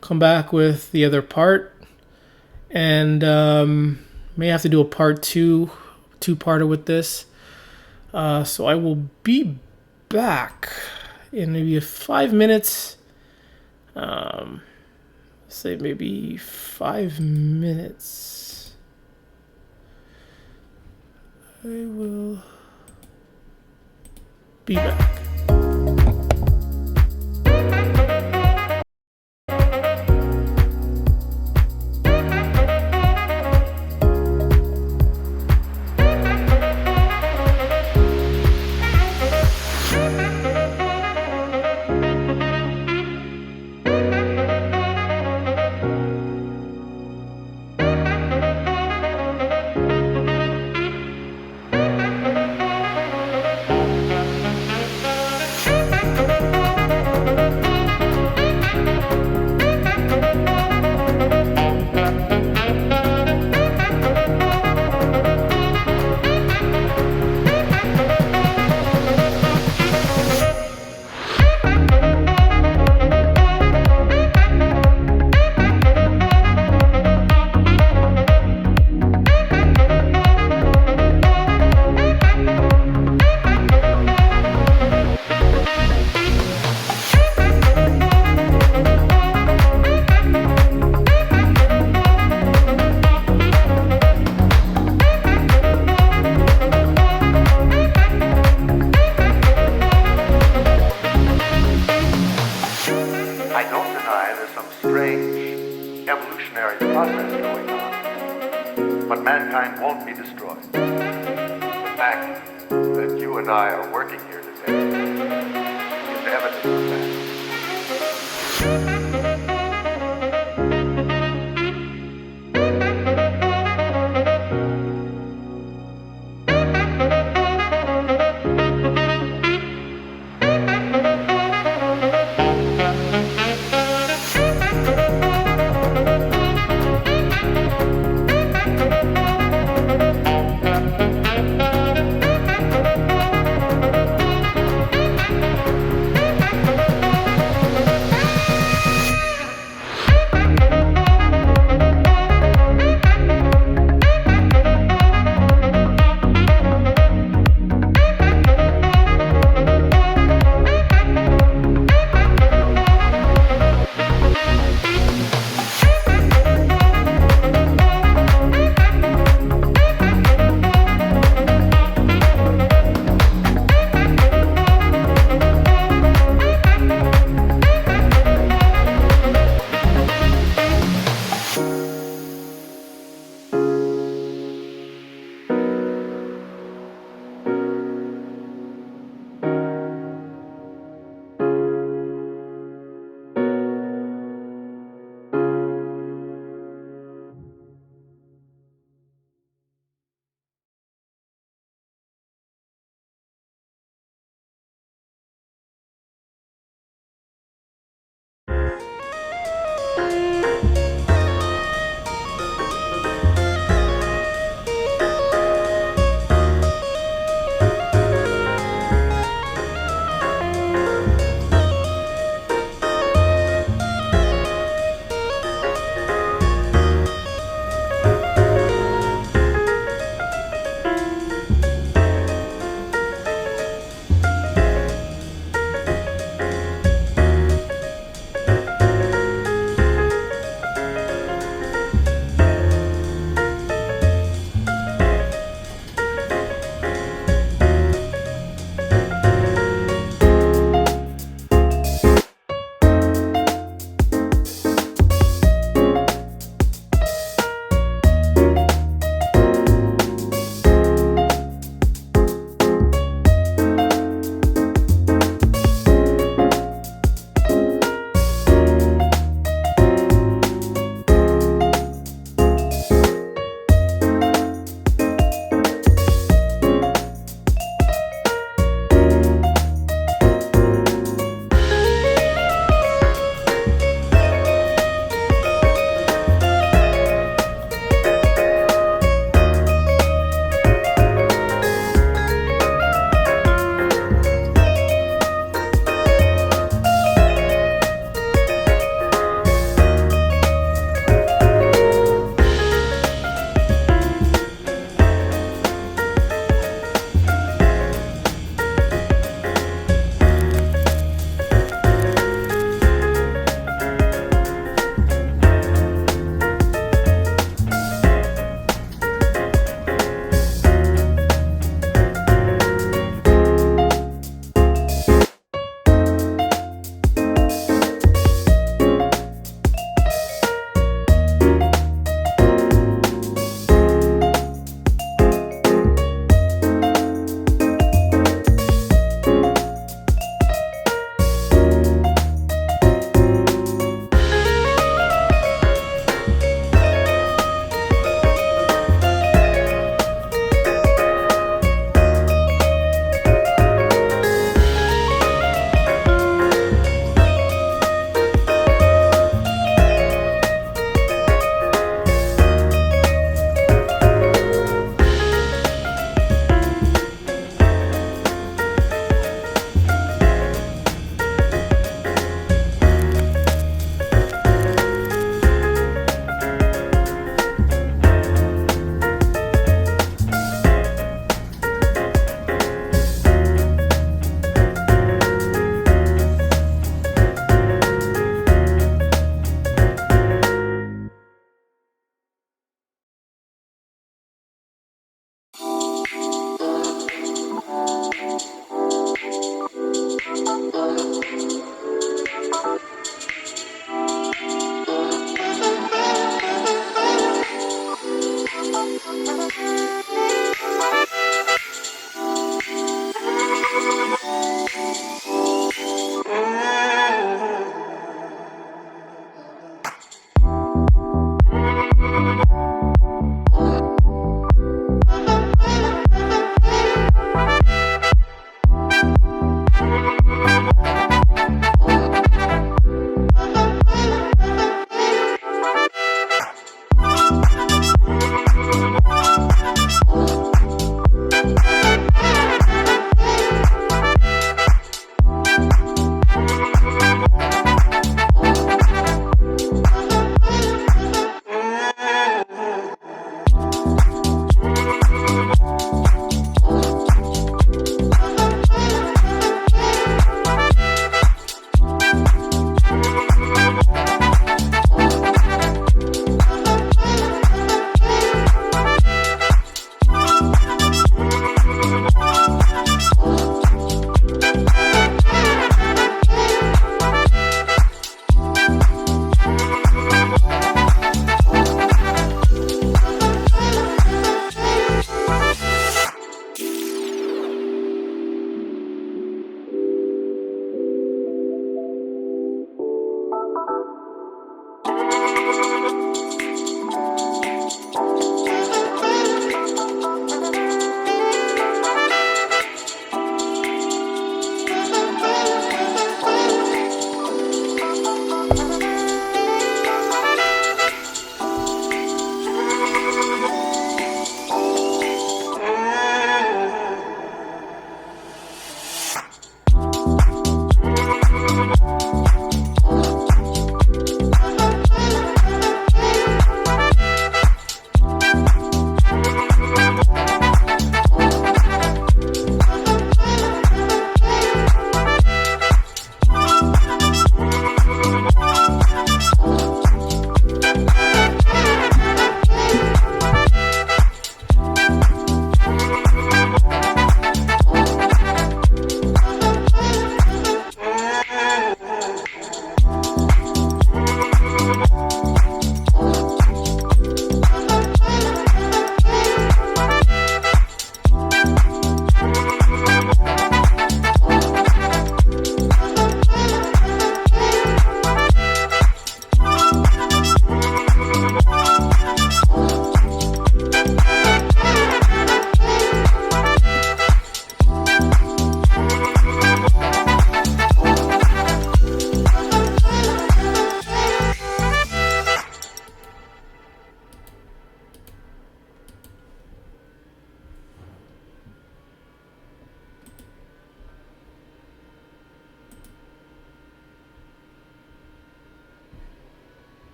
Come back with the other part. And may have to do a part two-parter with this. So I will be back in maybe 5 minutes. Say maybe 5 minutes. I will be back.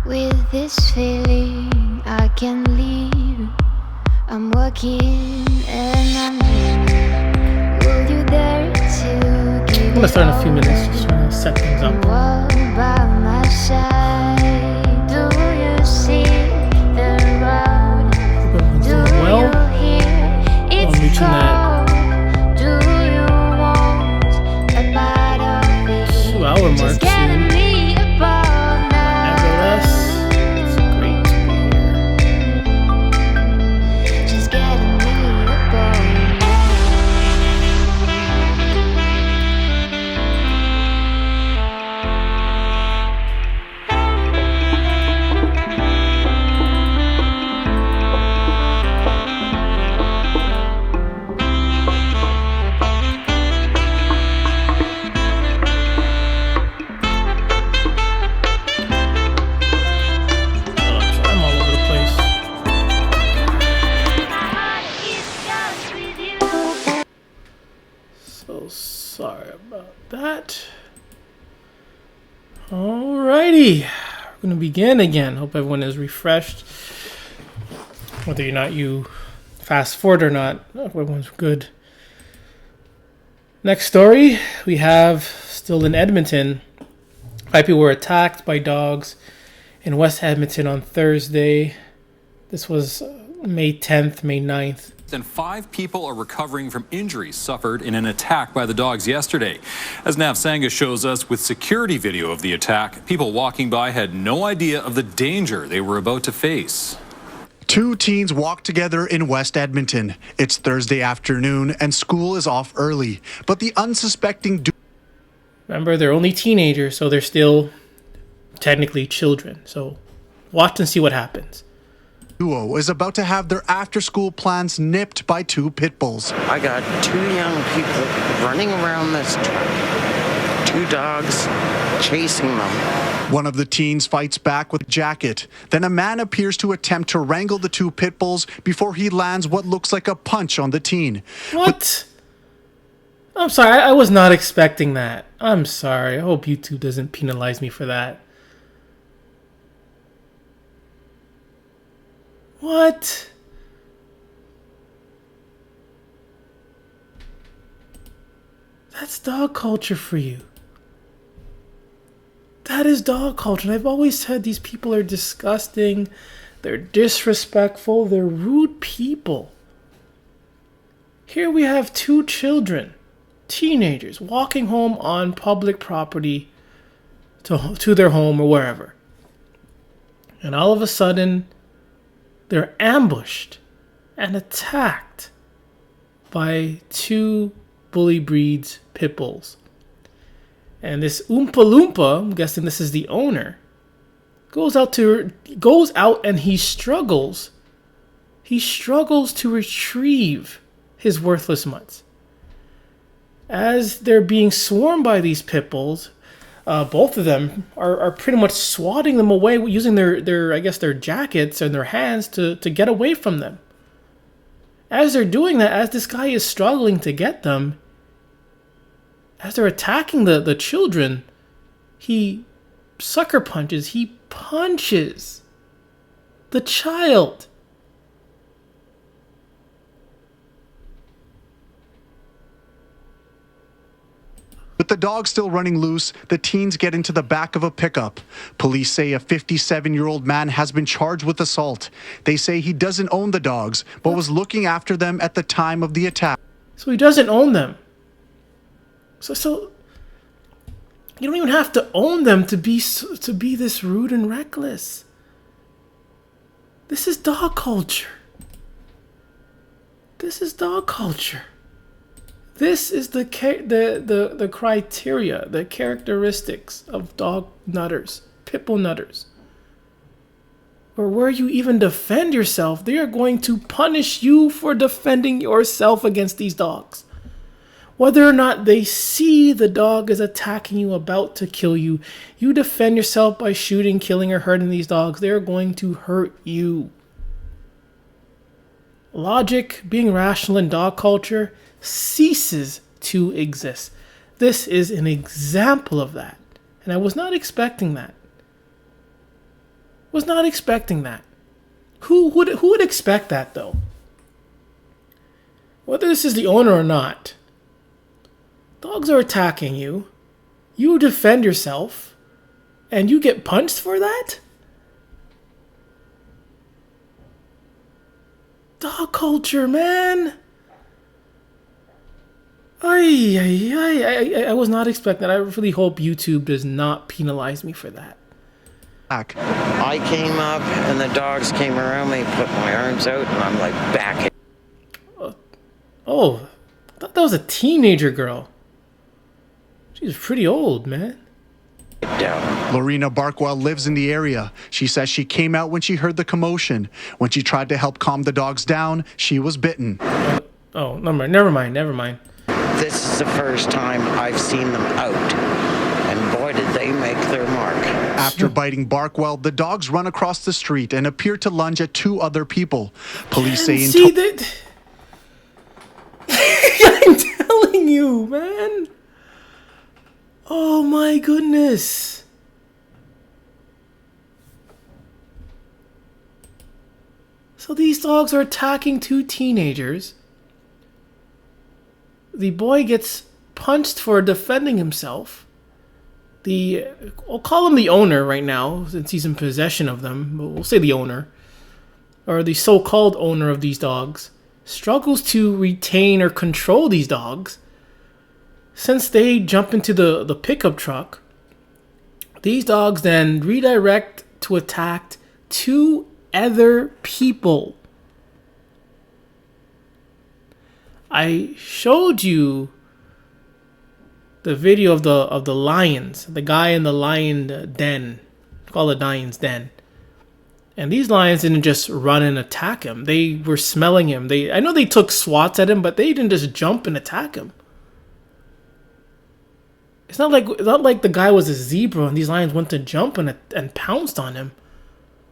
With this feeling I can leave. I'm walking and I'm dreaming. Will you dare to give I'm gonna start in a few minutes, just trying to set things up. Walk by my side. Do you see the road? Hope everyone's Do doing well. you hear it's I'm reaching that cold? Do you want a bite of it? 2-hour mark Just getting soon. me above now. Nevertheless, it's great to be here. Just getting me above now. I'm all over the place. So sorry about that. Alrighty, we're gonna begin again. Hope everyone is refreshed. Whether or not you fast forward or not, hope everyone's good. Next story we have still in Edmonton. 5 people were attacked by dogs in West Edmonton on Thursday. This was May 10th, May 9th, And 5 people are recovering from injuries suffered in an attack by the dogs yesterday. As Nav Sanga shows us with security video of the attack, people walking by had no idea of the danger they were about to face. 2 teens walk together in West Edmonton. It's Thursday afternoon and school is off early, but the unsuspecting Remember, they're only teenagers, so they're still technically children. So watch and see what happens. duo is about to have their after-school plans nipped by 2 pit bulls. I got 2 young people running around this truck, 2 dogs chasing them. One of the teens fights back with a jacket. Then a man appears to attempt to wrangle the 2 pit bulls before he lands what looks like a punch on the teen. What? I'm sorry, I was not expecting that. I'm sorry. I hope YouTube doesn't penalize me for that. What? That's dog culture for you. That is dog culture. And I've always said these people are disgusting. They're disrespectful. They're rude people. Here we have 2 children, teenagers, walking home on public property to their home or wherever. And all of a sudden, they're ambushed and attacked by 2 bully breeds pit bulls. And this Oompa Loompa, I'm guessing this is the owner, goes out and he struggles. He struggles to retrieve his worthless mutts. As they're being swarmed by these pit bulls, both of them are pretty much swatting them away using their jackets and their hands to get away from them. As they're doing that, as this guy is struggling to get them, as they're attacking the children, he sucker punches, he punches the child. With the dog still running loose, the teens get into the back of a pickup. Police say a 57-year-old man has been charged with assault. They say he doesn't own the dogs, but was looking after them at the time of the attack. So he doesn't own them. So you don't even have to own them to be this rude and reckless. This is dog culture. This is dog culture. This is the criteria, the characteristics of dog nutters, pitbull nutters. Or where you even defend yourself, they are going to punish you for defending yourself against these dogs. Whether or not they see the dog is attacking you, about to kill you, you defend yourself by shooting, killing, or hurting these dogs, they are going to hurt you. Logic, being rational in dog culture, ceases to exist. This is an example of that. And I was not expecting that. Was not expecting that. Who would expect that, though? Whether this is the owner or not, dogs are attacking you. You defend yourself, and you get punched for that? Dog culture, man. I was not expecting that. I really hope YouTube does not penalize me for that. I came up and the dogs came around me, put my arms out, and I'm like back. Oh, I thought that was a teenager girl. She's pretty old, man. Down. Lorena Barkwell lives in the area. She says she came out when she heard the commotion. When she tried to help calm the dogs down, she was bitten. Oh, never mind. This is the first time I've seen them out, and boy did they make their mark. After biting Barkwell, the dogs run across the street and appear to lunge at 2 other people. Police say I'm telling you, man. Oh my goodness. So these dogs are attacking 2 teenagers. The boy gets punched for defending himself. I'll call him the owner right now, since he's in possession of them, but we'll say the owner, or the so-called owner of these dogs, struggles to retain or control these dogs. Since they jump into the pickup truck, these dogs then redirect to attack two other people. I showed you the video of the lions, the guy in the lion den, call it lion's den. And these lions didn't just run and attack him. They were smelling him. I know they took swats at him, but they didn't just jump and attack him. It's not like the guy was a zebra and these lions went to jump and pounced on him.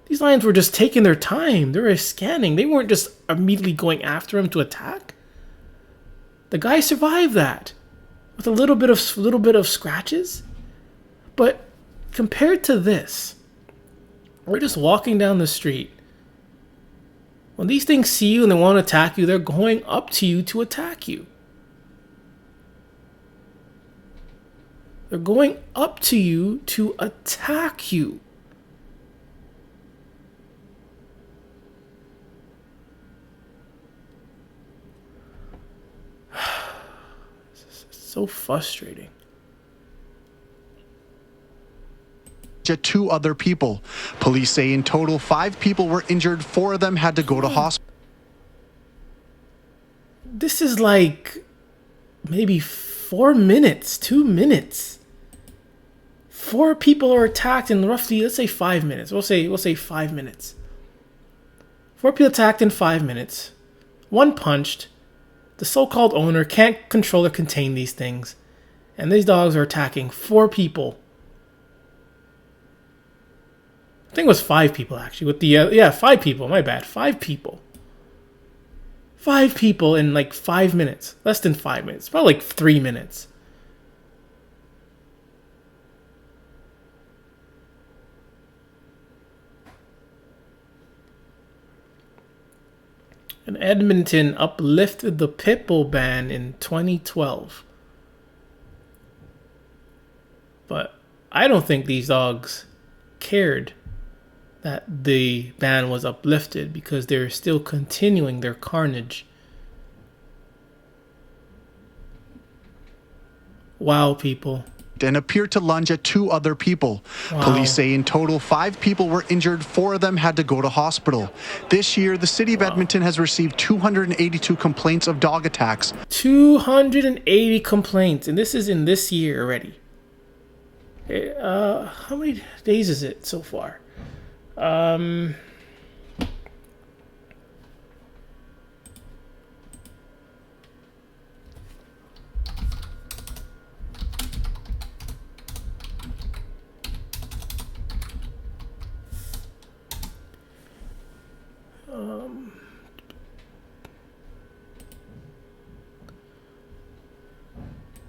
These lions were just taking their time. They were scanning. They weren't just immediately going after him to attack. The guy survived that with a little bit of scratches. But compared to this, we're just walking down the street. When these things see you and they want to attack you, they're going up to you to attack you. They're going up to you to attack you. It's so frustrating. Two other people. Police say in total 5 people were injured. 4 of them had to go to hospital. This is like maybe 4 minutes, 2 minutes. 4 people are attacked in roughly, let's say 5 minutes. We'll say 5 minutes. 4 people attacked in 5 minutes. 1 punched. The so-called owner can't control or contain these things. And these dogs are attacking 4 people. I think it was 5 people actually. With the 5 people. My bad. 5 people. 5 people in like 5 minutes. Less than 5 minutes. Probably like 3 minutes. And Edmonton uplifted the pitbull ban in 2012. But I don't think these dogs cared that the ban was uplifted because they're still continuing their carnage. Wow, people. And appeared to lunge at 2 other people. Wow. Police say in total 5 people were injured. 4 of them had to go to hospital. This year, the city of Edmonton has received 282 complaints of dog attacks. 280 complaints, and this is in this year already. How many days is it so far?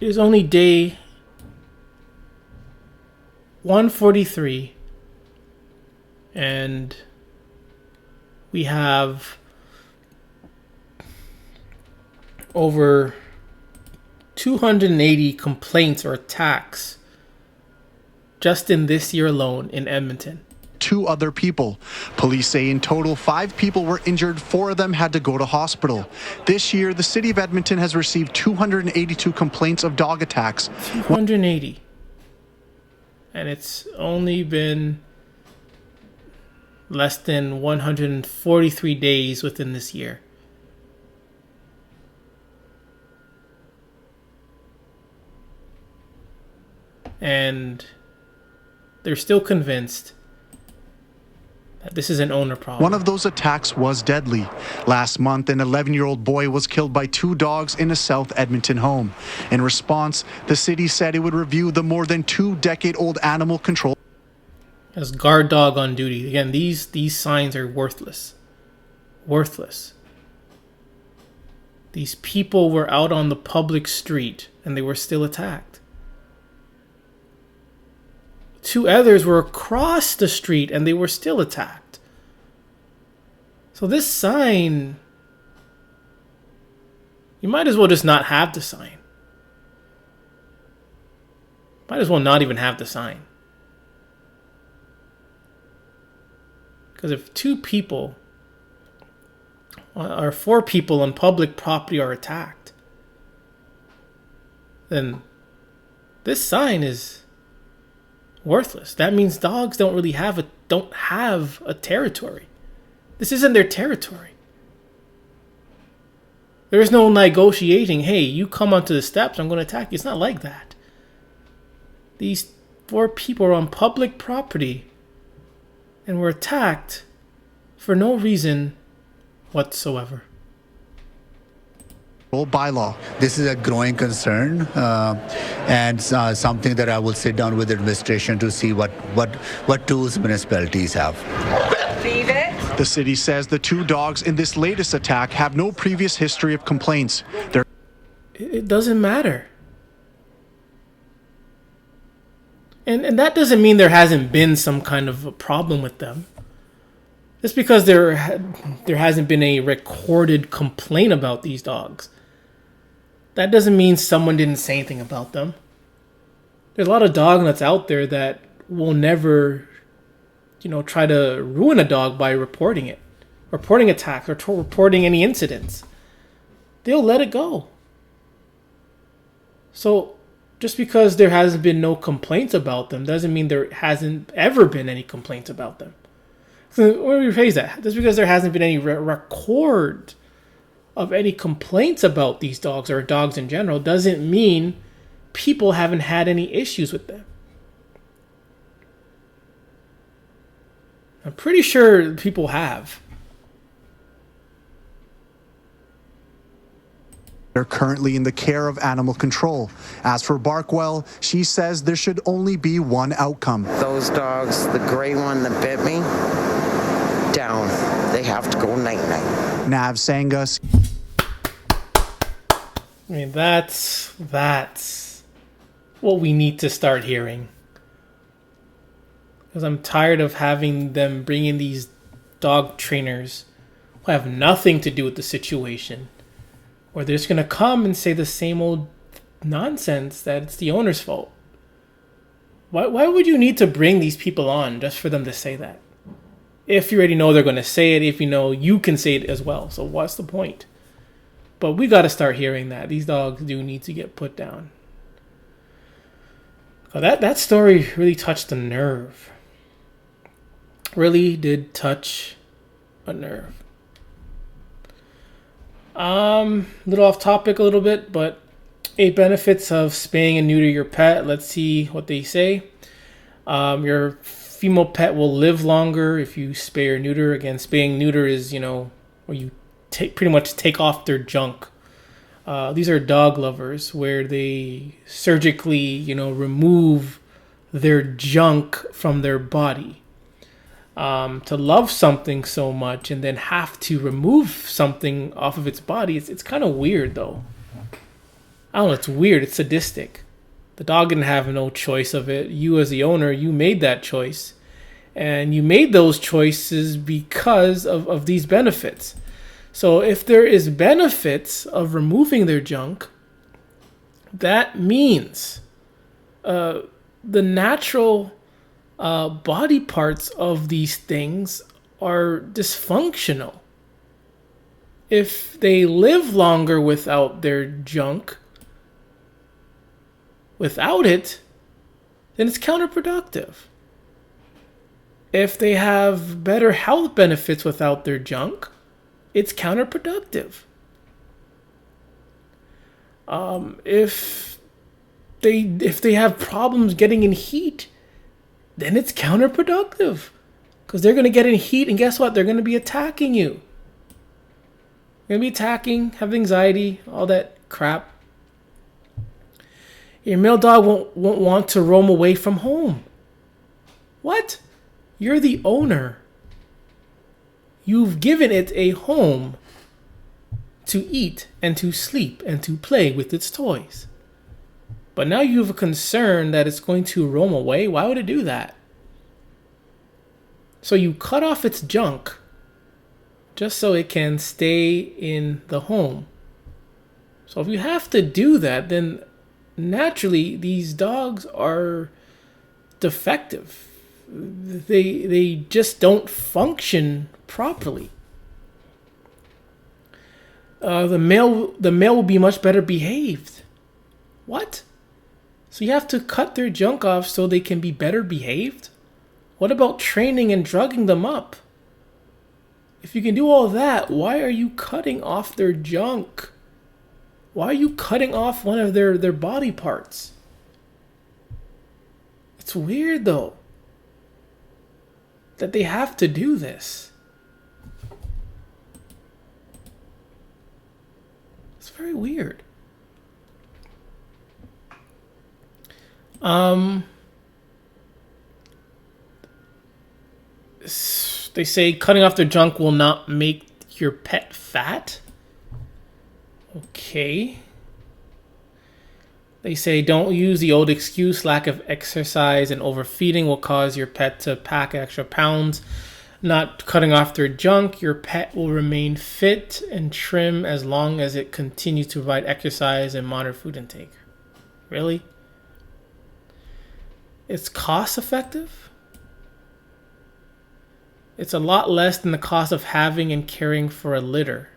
It is only day 143, and we have over 280 complaints or attacks just in this year alone in Edmonton. 2 other people. Police say in total 5 people were injured. 4 of them had to go to hospital. This year, the city of Edmonton has received 282 complaints of dog attacks. 280. And it's only been less than 143 days within this year. And they're still convinced that this is an owner problem. One of those attacks was deadly. Last month, an 11-year-old boy was killed by 2 dogs in a South Edmonton home. In response, the city said it would review the more than 2-decade-old animal control. As guard dog on duty. Again, these signs are worthless. Worthless. These people were out on the public street and they were still attacked. 2 others were across the street and they were still attacked. So this sign, you might as well just not have the sign. Might as well not even have the sign. Because if 2 people or 4 people on public property are attacked, then this sign is worthless. That means dogs don't have a territory. This isn't their territory. There's no negotiating. Hey, you come onto the steps, I'm going to attack you. It's not like that. These 4 people are on public property and were attacked for no reason whatsoever. Bylaw. This is a growing concern and something that I will sit down with the administration to see what tools municipalities have. The city says the 2 dogs in this latest attack have no previous history of complaints. It doesn't matter. And that doesn't mean there hasn't been some kind of a problem with them. Just because there hasn't been a recorded complaint about these dogs, that doesn't mean someone didn't say anything about them. There's a lot of dog nuts out there that will never, try to ruin a dog by reporting attacks, or reporting any incidents. They'll let it go. So just because there hasn't been no complaints about them doesn't mean there hasn't ever been any complaints about them. So let me rephrase that. Just because there hasn't been any record of any complaints about these dogs or dogs in general doesn't mean people haven't had any issues with them. I'm pretty sure people have. They're currently in the care of animal control. As for Barkwell, she says there should only be one outcome. Those dogs, the gray one that bit me, down. They have to go night-night. Nav Sangus. I mean, that's what we need to start hearing. Because I'm tired of having them bring in these dog trainers who have nothing to do with the situation. Or they're just going to come and say the same old nonsense that it's the owner's fault. Why would you need to bring these people on just for them to say that? If you already know they're going to say it, if you know you can say it as well. So what's the point? But we got to start hearing that. These dogs do need to get put down. That story really touched a nerve. Really did touch a nerve. Little off topic a little bit, but 8 benefits of spaying and neuter your pet. Let's see what they say. Your female pet will live longer if you spay or neuter. Again, spaying and neuter is, where you pretty much take off their junk. These are dog lovers where they surgically, remove their junk from their body. To love something so much and then have to remove something off of its body, it's kind of weird though. I don't know, it's weird, it's sadistic. The dog didn't have no choice of it. You as the owner, you made that choice. And you made those choices because of these benefits. So if there is benefits of removing their junk, that means the natural body parts of these things are dysfunctional. If they live longer without their junk, without it, then it's counterproductive. If they have better health benefits without their junk, it's counterproductive. If they have problems getting in heat, then it's counterproductive. Because they're going to get in heat, and guess what? They're going to be attacking you. They're going to be attacking, have anxiety, all that crap. Your male dog won't want to roam away from home. What? You're the owner. You've given it a home to eat and to sleep and to play with its toys. But now you have a concern that it's going to roam away. Why would it do that? So you cut off its junk just so it can stay in the home. So if you have to do that, then naturally these dogs are defective. They just don't function properly. the male will be much better behaved. What? So you have to cut their junk off so they can be better behaved? What about training and drugging them up? If you can do all that, why are you cutting off their junk? Why are you cutting off one of their body parts? It's weird though that they have to do this. It's very weird. They say cutting off their junk will not make your pet fat. Okay. They say don't use the old excuse lack of exercise and overfeeding will cause your pet to pack extra pounds. Not cutting off their junk, your pet will remain fit and trim as long as it continues to provide exercise and monitor food intake. Really? It's cost effective? It's a lot less than the cost of having and caring for a litter.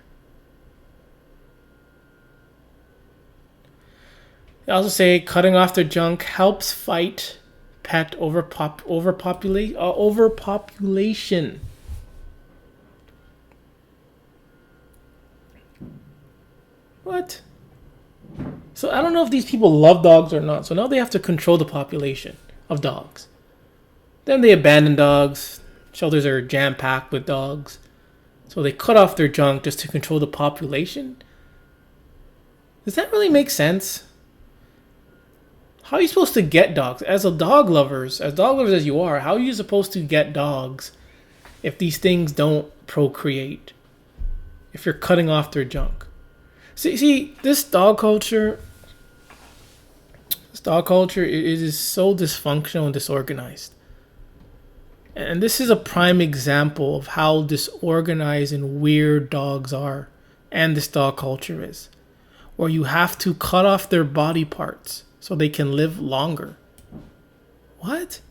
They also say cutting off their junk helps fight pet overpopulation. What? So I don't know if these people love dogs or not. So now they have to control the population of dogs. Then they abandon dogs. Shelters are jam-packed with dogs. So they cut off their junk just to control the population. Does that really make sense? How are you supposed to get dogs? As dog lovers as you are, how are you supposed to get dogs if these things don't procreate? If you're cutting off their junk? See, this dog culture it is so dysfunctional and disorganized. And this is a prime example of how disorganized and weird dogs are, and this dog culture is. Where you have to cut off their body parts so they can live longer. What?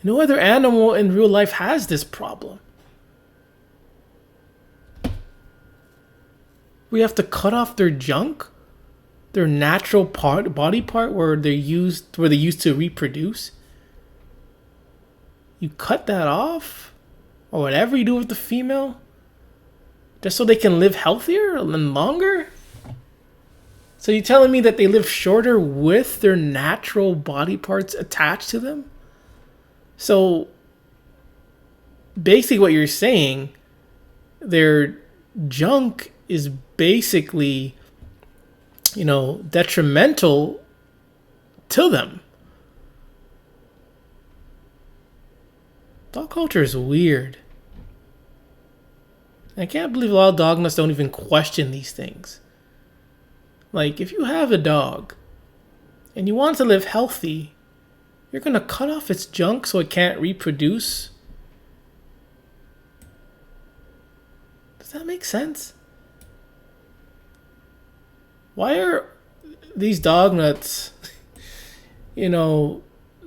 No other animal in real life has this problem. We have to cut off their junk, their natural body part where they used to reproduce. You cut that off, or whatever you do with the female, just so they can live healthier and longer? So you're telling me that they live shorter with their natural body parts attached to them? So basically what you're saying, their junk is basically, detrimental to them. Dog culture is weird. I can't believe a lot of dog nuts don't even question these things. Like, if you have a dog and you want it to live healthy, you're going to cut off its junk so it can't reproduce? Does that make sense? Why are these dog nuts,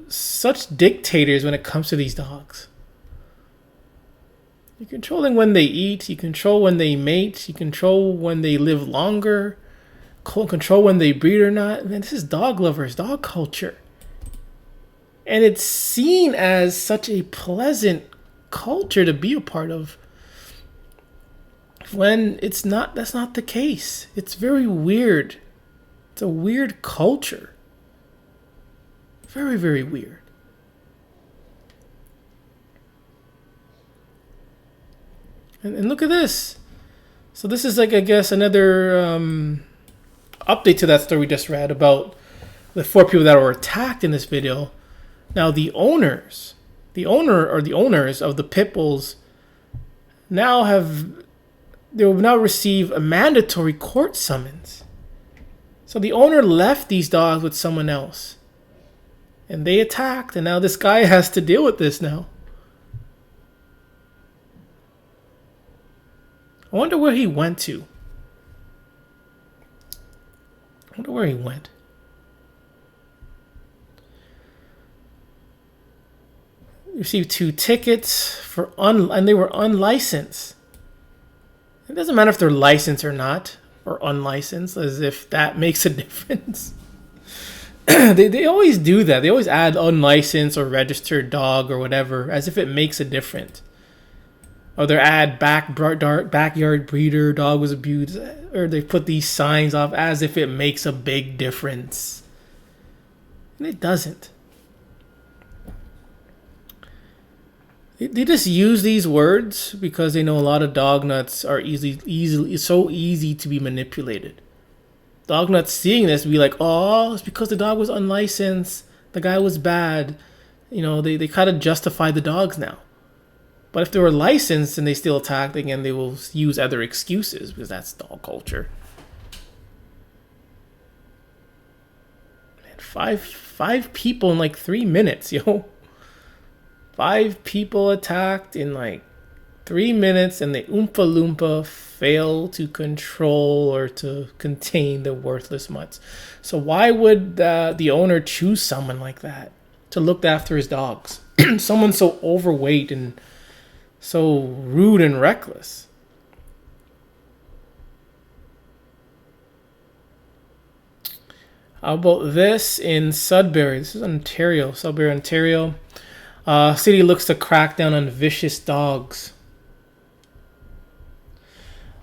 such dictators when it comes to these dogs? You're controlling when they eat, you control when they mate, you control when they live longer, control when they breed or not. Man, this is dog lovers, dog culture. And it's seen as such a pleasant culture to be a part of, when it's not. That's not the case. It's very weird. It's a weird culture. Very, very weird. And look at this. So this is like, I guess, another update to that story we just read about the 4 people that were attacked in this video. Now the owners of the pitbulls they will now receive a mandatory court summons. So the owner left these dogs with someone else, and they attacked, and now this guy has to deal with this now. I wonder where he went to. I wonder where he went. Received 2 tickets and they were unlicensed. It doesn't matter if they're licensed or not, or unlicensed, as if that makes a difference. They always do that. They always add unlicensed or registered dog or whatever, as if it makes a difference. Or they add backyard breeder, dog was abused, or they put these signs off as if it makes a big difference. And it doesn't. They just use these words because they know a lot of dog nuts are so easy to be manipulated. Dog nuts seeing this be like, oh, it's because the dog was unlicensed, the guy was bad. You know, they kind of justify the dogs now. But if they were licensed and they still attack, again, they will use other excuses because that's dog culture. Man, five people in like 3 minutes, yo. 5 people attacked in like 3 minutes, and the Oompa Loompa fail to control or to contain the worthless mutts. So why would the owner choose someone like that to look after his dogs? Someone so overweight and so rude and reckless. How about this in Sudbury? This is Ontario, Sudbury, Ontario. City looks to crack down on vicious dogs.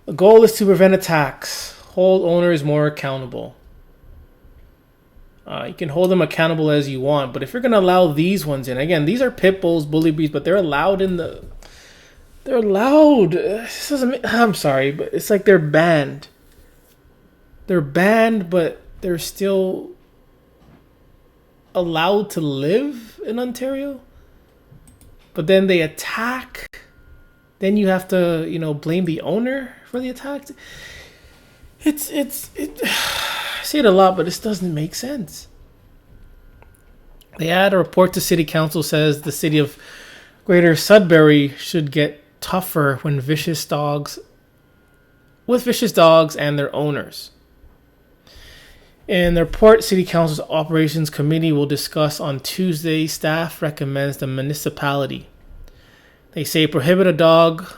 The goal is to prevent attacks, hold owners more accountable. You can hold them accountable as you want, but if you're going to allow these ones in, again, these are pit bulls, bully breeds, but they're allowed in the... They're allowed. This doesn't. I'm sorry, but it's like they're banned. They're banned, but they're still allowed to live in Ontario. But then they attack. Then you have to, blame the owner for the attack. I say it a lot, but this doesn't make sense. They add a report to City Council says the city of Greater Sudbury should get tougher with vicious dogs and their owners. In the report, City Council's Operations Committee will discuss on Tuesday. Staff recommends the municipality. They say prohibit a dog.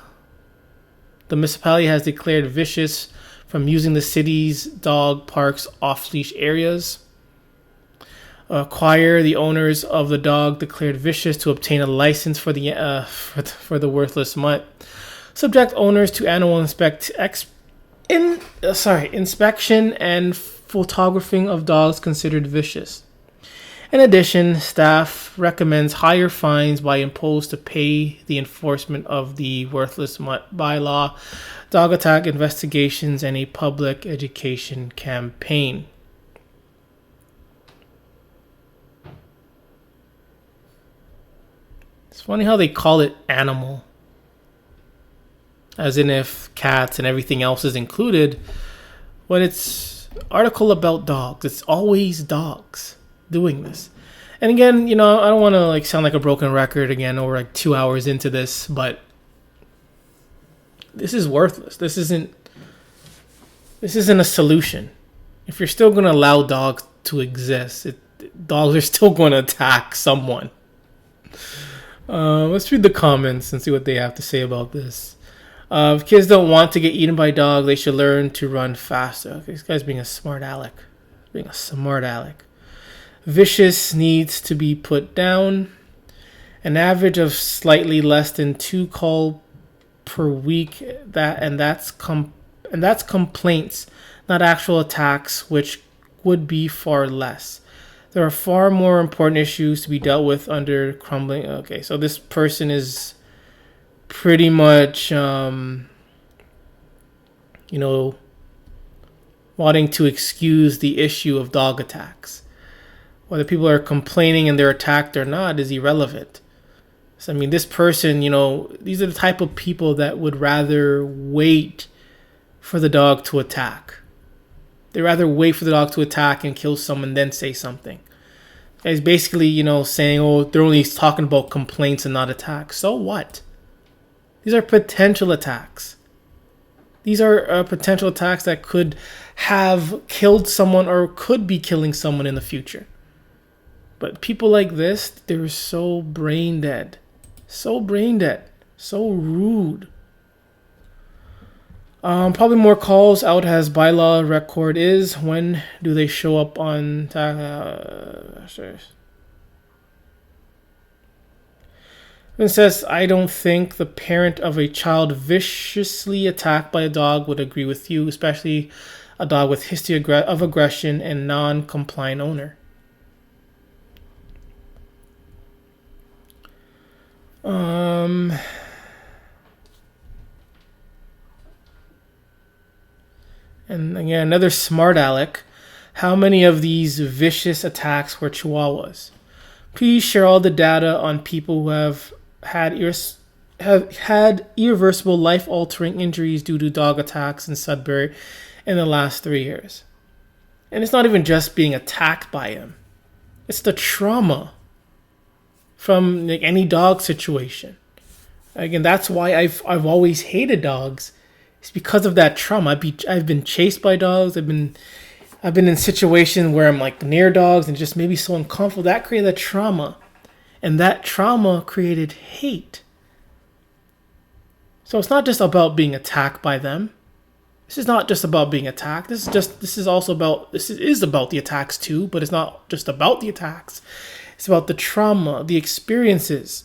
The municipality has declared Viscous from using the city's dog park's off-leash areas. Acquire the owners of the dog declared vicious to obtain a license for the worthless mutt. Subject owners to annual inspection and photographing of dogs considered vicious. In addition, staff recommends higher fines by imposed to pay the enforcement of the worthless mutt bylaw, dog attack investigations, and a public education campaign. It's funny how they call it animal. As in if cats and everything else is included. But it's an article about dogs. It's always dogs doing this. And again, I don't want to sound like a broken record again over 2 hours into this, but this is worthless. This isn't a solution. If you're still going to allow dogs to exist, dogs are still going to attack someone. Let's read the comments and see what they have to say about this. If kids don't want to get eaten by dogs, they should learn to run faster. Okay, this guy's being a smart aleck. Vicious needs to be put down. An average of slightly less than 2 calls per week. That's complaints, not actual attacks, which would be far less. There are far more important issues to be dealt with under crumbling. Okay, so this person is pretty much, wanting to excuse the issue of dog attacks. Whether people are complaining and they're attacked or not is irrelevant. So, this person, these are the type of people that would rather wait for the dog to attack. They'd rather wait for the dog to attack and kill someone than say something. It's basically, saying, oh, they're only talking about complaints and not attacks. So what? These are potential attacks. These are potential attacks that could have killed someone or could be killing someone in the future. But people like this, they're so brain dead. So rude. Probably more calls out as bylaw record is. When do they show up on... It says, I don't think the parent of a child viciously attacked by a dog would agree with you, especially a dog with history of aggression and non-compliant owner. And again, another smart aleck. How many of these vicious attacks were Chihuahuas? Please share all the data on people who have had irreversible life-altering injuries due to dog attacks in Sudbury in the last 3 years. And it's not even just being attacked by him. It's the trauma from like any dog situation. Again, that's why I've always hated dogs. It's because of that trauma. I've been chased by dogs. I've been in situations where I'm like near dogs and just maybe so uncomfortable. That created a trauma. And that trauma created hate. So it's not just about being attacked by them. This is not just about being attacked. This is about the attacks too, but it's not just about the attacks. It's about the trauma, the experiences.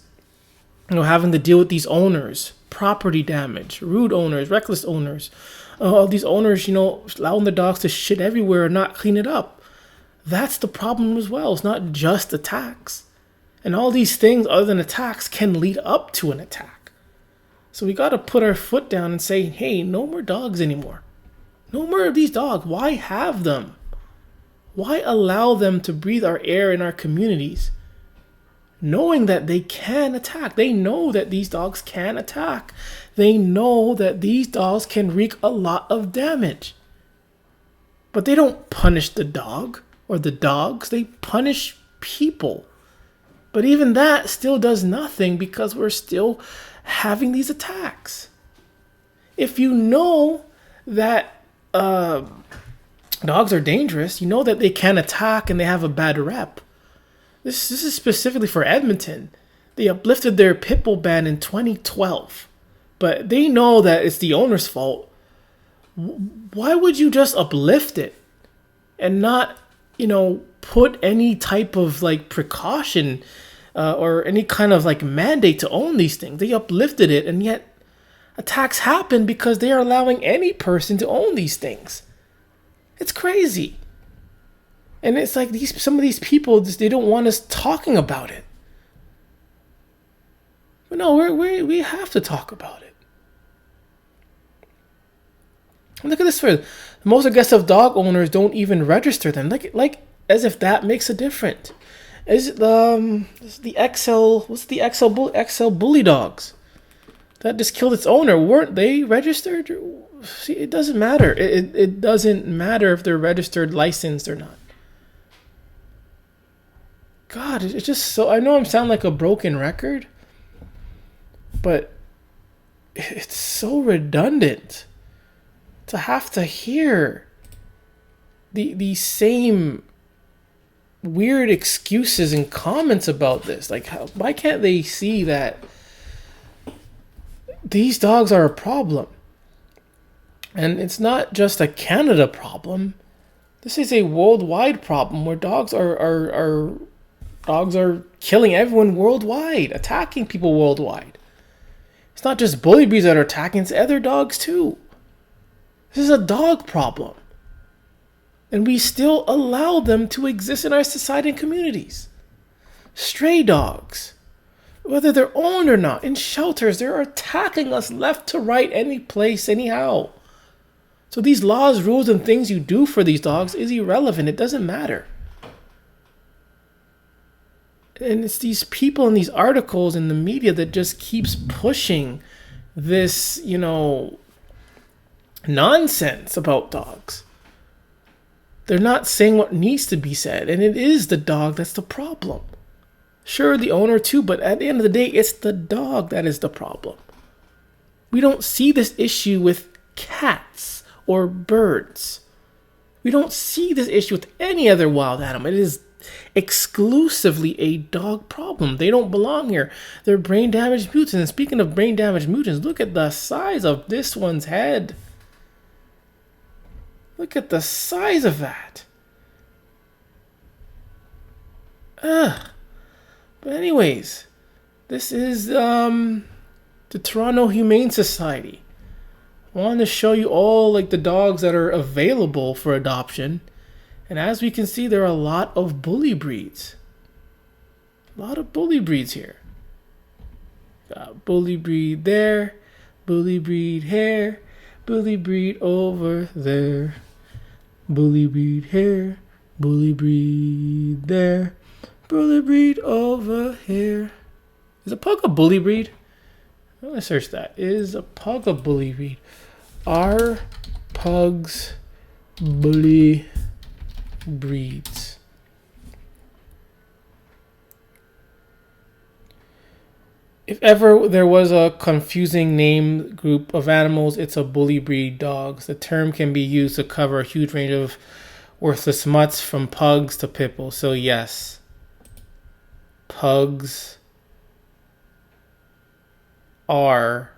Having to deal with these owners, property damage, rude owners, reckless owners. All these owners, allowing the dogs to shit everywhere and not clean it up. That's the problem as well. It's not just attacks. And all these things other than attacks can lead up to an attack. So we got to put our foot down and say, hey, no more dogs anymore. No more of these dogs. Why have them? Why allow them to breathe our air in our communities? Knowing that they can attack. They know that these dogs can attack. They know that these dogs can wreak a lot of damage. But they don't punish the dog or the dogs. They punish people. But even that still does nothing because we're still having these attacks. If you know that dogs are dangerous, you know that they can attack and they have a bad rep. This is specifically for Edmonton. They uplifted their pitbull ban in 2012. But they know that it's the owner's fault. Why would you just uplift it and not, put any type of precaution or any kind of mandate to own these things? They uplifted it, and yet attacks happen because they are allowing any person to own these things. It's crazy. And it's like some of these people, they don't want us talking about it. But no, we have to talk about it. Look at this for most aggressive dog owners don't even register them. Like as if that makes a difference. Is it the XL bully dogs that just killed its owner? Weren't they registered? See, it doesn't matter. It doesn't matter if they're registered, licensed or not. God, it's just so... I know I sound like a broken record, but it's so redundant to have to hear the same weird excuses and comments about this. Why can't they see that these dogs are a problem? And it's not just a Canada problem. This is a worldwide problem where dogs are killing everyone worldwide, attacking people worldwide. It's not just bully breeds that are attacking, it's other dogs too. This is a dog problem. And we still allow them to exist in our society and communities. Stray dogs, whether they're owned or not, in shelters, they're attacking us left to right, any place, anyhow. So these laws, rules, and things you do for these dogs is irrelevant. It doesn't matter. And it's these people in these articles in the media that just keeps pushing this, nonsense about dogs. They're not saying what needs to be said. And it is the dog that's the problem. Sure, the owner too, but at the end of the day, it's the dog that is the problem. We don't see this issue with cats or birds. We don't see this issue with any other wild animal. It is exclusively a dog problem. They don't belong here. They're brain damaged mutants. And speaking of brain damaged mutants, look at the size of this one's head. Look at the size of that. Ugh. But anyways, this is the Toronto Humane Society. I wanted to show you all like the dogs that are available for adoption. And as we can see, there are a lot of bully breeds. A lot of bully breeds here. Got bully breed there, bully breed here, bully breed over there, bully breed here, bully breed there, bully breed over here. Is a pug a bully breed? Let me search that. Is a pug a bully breed? Are pugs bully breeds? If ever there was a confusing name group of animals, it's a bully breed dogs. The term can be used to cover a huge range of worthless mutts from pugs to pitbulls. So yes, pugs are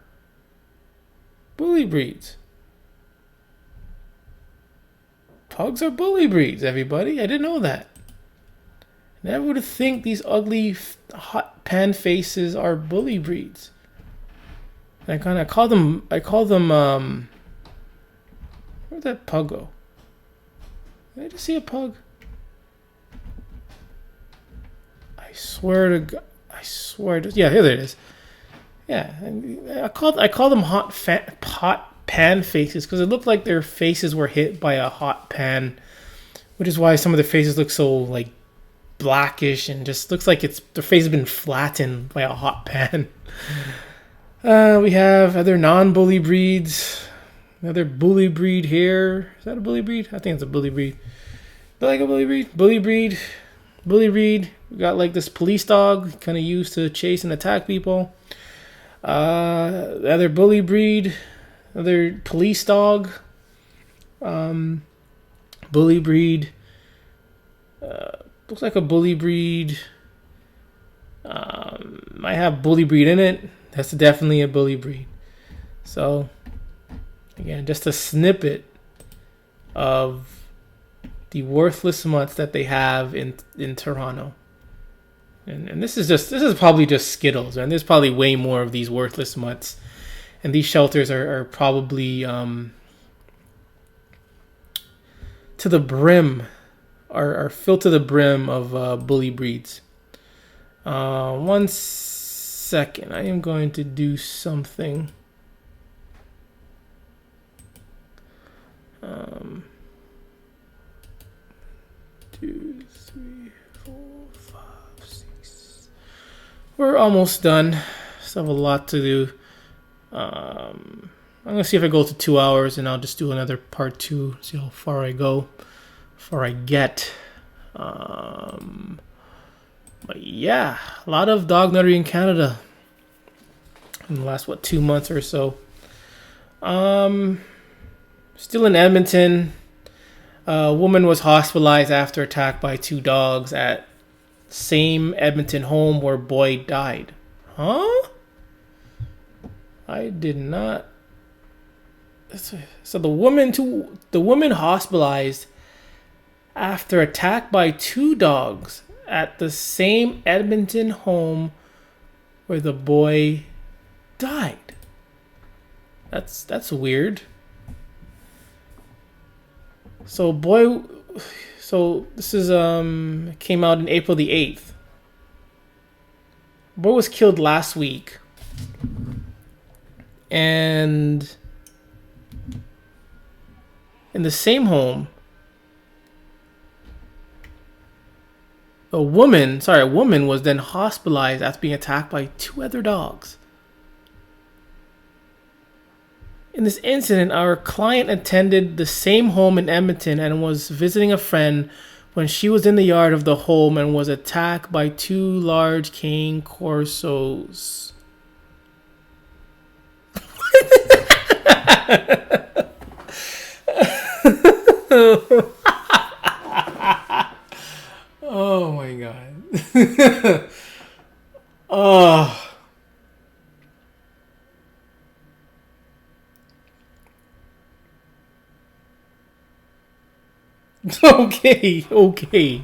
bully breeds. Pugs are bully breeds, everybody. I didn't know that. Never would think these ugly hot pan faces are bully breeds. And I call them where'd that pug go? Did I just see a pug? I swear to God, yeah, here it is. Yeah, I call them hot pan faces because it looked like their faces were hit by a hot pan, which is why some of their faces look so like blackish and just looks like their face has been flattened by a hot pan. We have other non-bully breeds. Another bully breed here. Is that a bully breed? I think it's a bully breed. But like a bully breed? Bully breed. Bully breed. We got like this police dog, kind of used to chase and attack people. Other bully breed. Other police dog. Bully breed. Looks like a bully breed. Might have bully breed in it. That's definitely a bully breed. So, again, just a snippet of the worthless mutts that they have in Toronto. And this is probably just Skittles, and there's probably way more of these worthless mutts. And these shelters are probably to the brim, are filled to the brim of bully breeds. 1 second, I am going to do something. 2, 3, 4, 5, 6. We're almost done. Still have a lot to do. I'm gonna see if I go to 2 hours, and I'll just do another part 2. See how far I go, far I get. But yeah, a lot of dog nuttery in Canada in the last 2 months or so. Still in Edmonton, a woman was hospitalized after attack by 2 dogs at same Edmonton home where boy died. Huh? I did not. So the woman hospitalized after attack by 2 dogs at the same Edmonton home where the boy died. That's weird. So this is came out in April the 8th. Boy was killed last week. And in the same home, a woman was then hospitalized after being attacked by 2 other dogs. In this incident, our client attended the same home in Edmonton and was visiting a friend when she was in the yard of the home and was attacked by 2 large cane corsos. Oh my god. Oh. Okay.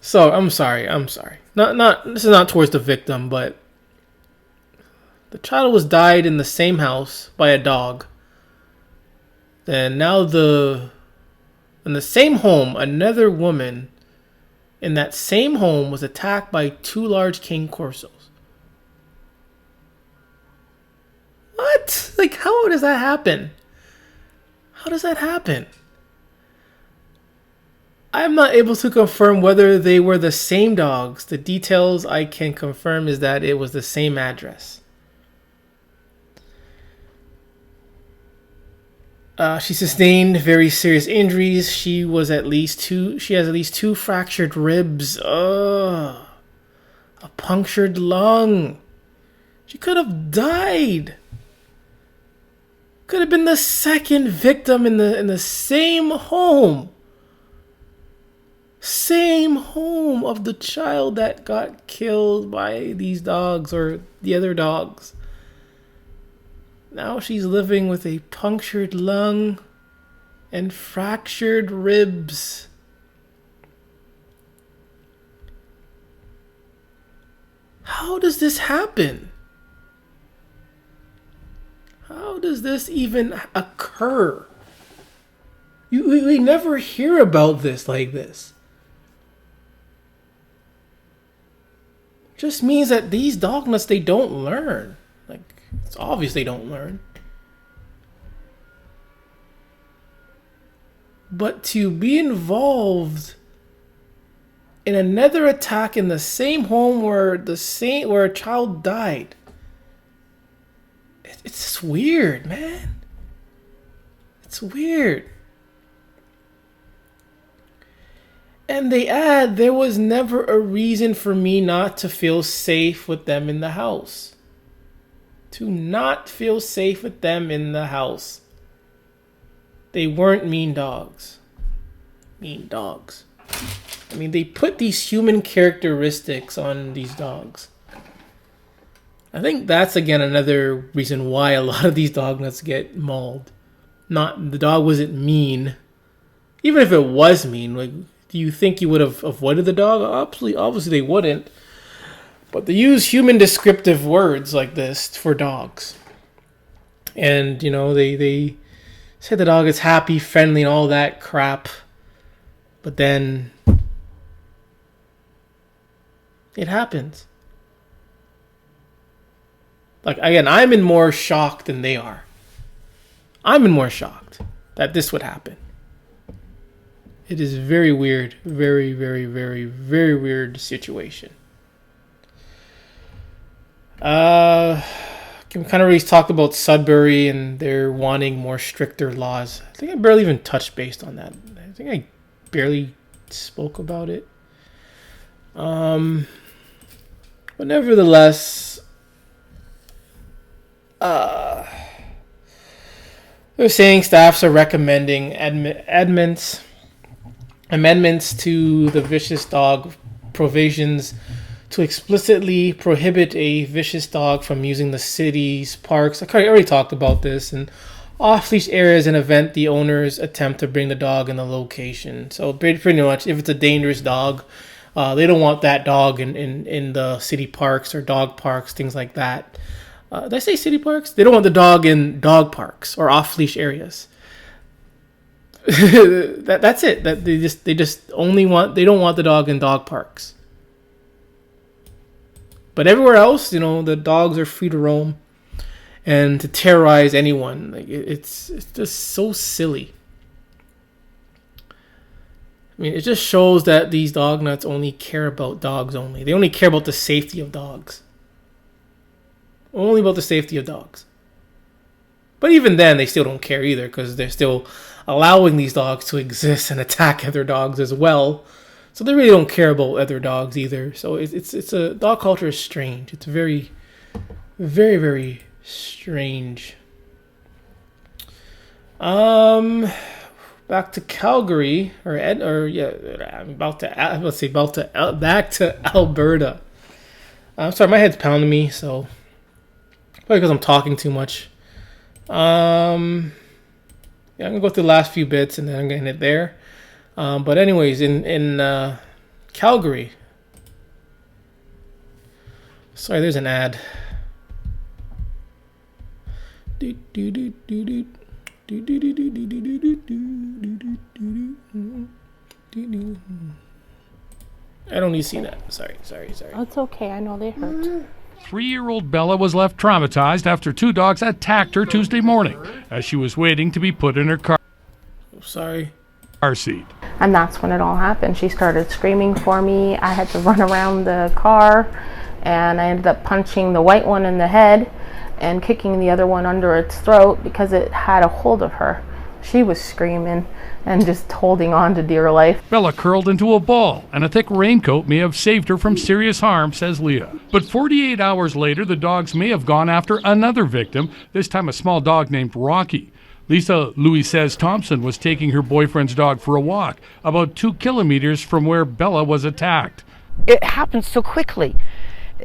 So I'm sorry. Not. This is not towards the victim, but the child was died in the same house by a dog. Then now in the same home, another woman in that same home was attacked by 2 large cane corsos. What? Like, how does that happen? How does that happen? I'm not able to confirm whether they were the same dogs. The details I can confirm is that it was the same address. She sustained very serious injuries. She has at least 2 fractured ribs. A punctured lung. She could have died. Could have been the second victim in the same home. Same home of the child that got killed by these dogs or the other dogs. Now she's living with a punctured lung and fractured ribs. How does this happen? How does this even occur? We never hear about this like this. Just means that these dognuts, they don't learn. Like, it's obvious they don't learn. But to be involved in another attack in the same home where a child died, it's just weird, man. It's weird. And they add, there was never a reason for me not to feel safe with them in the house. To not feel safe with them in the house. They weren't mean dogs. Mean dogs. I mean, they put these human characteristics on these dogs. I think that's, again, another reason why a lot of these dog nuts get mauled. Not, the dog wasn't mean. Even if it was mean, like, do you think you would have avoided the dog? Obviously they wouldn't. But they use human descriptive words like this for dogs. And, you know, they say the dog is happy, friendly, and all that crap. But then it happens. Like, again, I'm in more shock than they are. I'm in more shocked that this would happen. It is very weird. Very, very, very, very weird situation. We kind of already talked about Sudbury and they're wanting more stricter laws. I think I barely even touched base on that. I think I barely spoke about it. But nevertheless, they're saying staffs are recommending amendments to the vicious dog provisions to explicitly prohibit a vicious dog from using the city's parks. I already talked about this. And off-leash areas and event the owners attempt to bring the dog in the location. So pretty much, if it's a dangerous dog, they don't want that dog in the city parks or dog parks, things like that. Did I say city parks? They don't want the dog in dog parks or off-leash areas. That's it. That they don't want the dog in dog parks. But everywhere else, you know, the dogs are free to roam and to terrorize anyone. Like, it's just so silly. I mean, it just shows that these dog nuts only care about dogs only. They only care about the safety of dogs. Only about the safety of dogs. But even then, they still don't care either, because they're still allowing these dogs to exist and attack other dogs as well. So they really don't care about other dogs either. So it's a dog culture is strange. It's very, very, very strange. Back to Calgary back to Alberta. I'm sorry, my head's pounding me, so probably because I'm talking too much. I'm gonna go through the last few bits and then I'm gonna end it there. But anyways, in Calgary. Sorry, there's an ad. I don't need to see that. Sorry. It's okay. I know they hurt. 3-year-old Bella was left traumatized after 2 dogs attacked her Tuesday morning as she was waiting to be put in her car seat. And that's when it all happened. She started screaming for me. I had to run around the car, and I ended up punching the white one in the head and kicking the other one under its throat because it had a hold of her. She was screaming and just holding on to dear life. Bella curled into a ball, and a thick raincoat may have saved her from serious harm, says Leah. But 48 hours later, the dogs may have gone after another victim, this time a small dog named Rocky. Lisa Louis Thompson was taking her boyfriend's dog for a walk about 2 kilometers from where Bella was attacked. It happened so quickly.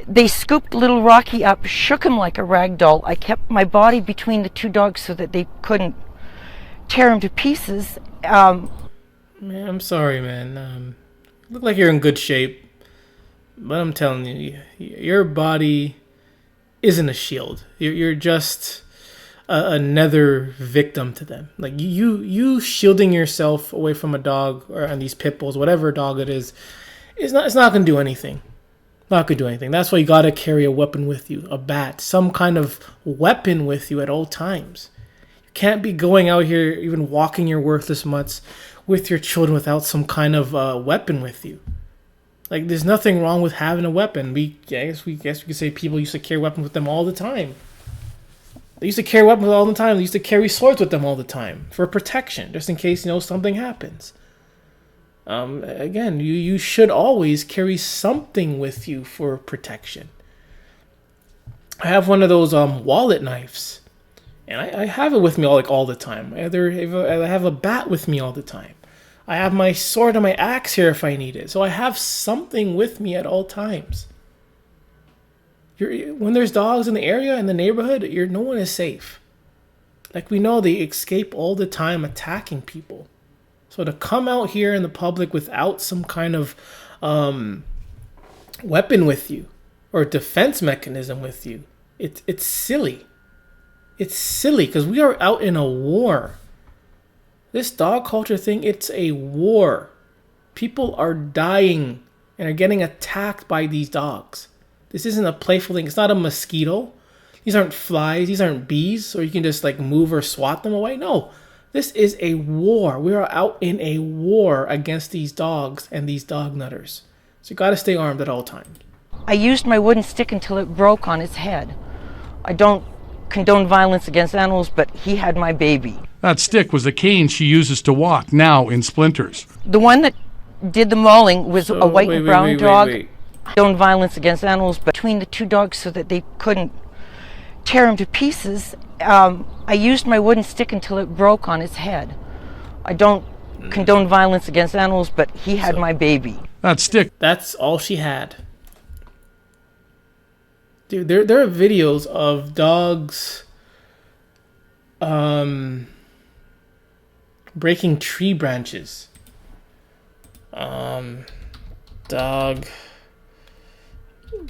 They scooped little Rocky up, shook him like a rag doll. I kept my body between the 2 dogs so that they couldn't tear him to pieces. Man, I'm sorry, man. You look like you're in good shape, but I'm telling you, your body isn't a shield. You're just another victim to them. Like you shielding yourself away from a dog and these pit bulls, whatever dog it is, it's not gonna do anything. Not gonna do anything. That's why you gotta carry a weapon with you, a bat, some kind of weapon with you at all times. You can't be going out here, even walking your worthless mutts with your children without some kind of weapon with you. Like, there's nothing wrong with having a weapon. I guess we could say people used to carry weapons with them all the time. They used to carry weapons all the time. They used to carry swords with them all the time for protection, just in case, something happens. Again, you should always carry something with you for protection. I have one of those wallet knives, and I have it with me all the time. I have a bat with me all the time. I have my sword and my axe here if I need it. So I have something with me at all times. When there's dogs in the area, in the neighborhood, no one is safe. Like, we know they escape all the time attacking people. So to come out here in the public without some kind of weapon with you or defense mechanism with you, it's silly. It's silly because we are out in a war. This dog culture thing, it's a war. People are dying and are getting attacked by these dogs. This isn't a playful thing. It's not a mosquito. These aren't flies. These aren't bees. Or you can just move or swat them away. No, this is a war. We are out in a war against these dogs and these dog nutters. So you got to stay armed at all times. I used my wooden stick until it broke on his head. I don't condone violence against animals, but he had my baby. That stick was a cane she uses to walk, now in splinters. The one that did the mauling was a white and brown dog. Wait. Condone violence against animals, but between the 2 dogs so that they couldn't tear him to pieces. I used my wooden stick until it broke on his head. I don't condone violence against animals, but he had my baby. That stick. That's all she had. Dude, there are videos of dogs breaking tree branches. Dog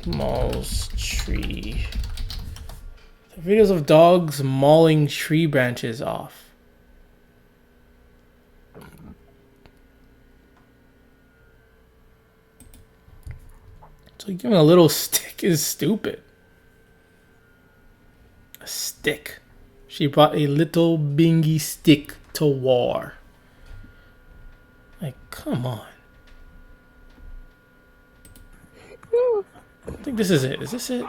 mauls tree. Videos of dogs mauling tree branches off. So giving a little stick is stupid. A stick. She brought a little bingy stick to war. Like, come on. I think this is it. Is this it?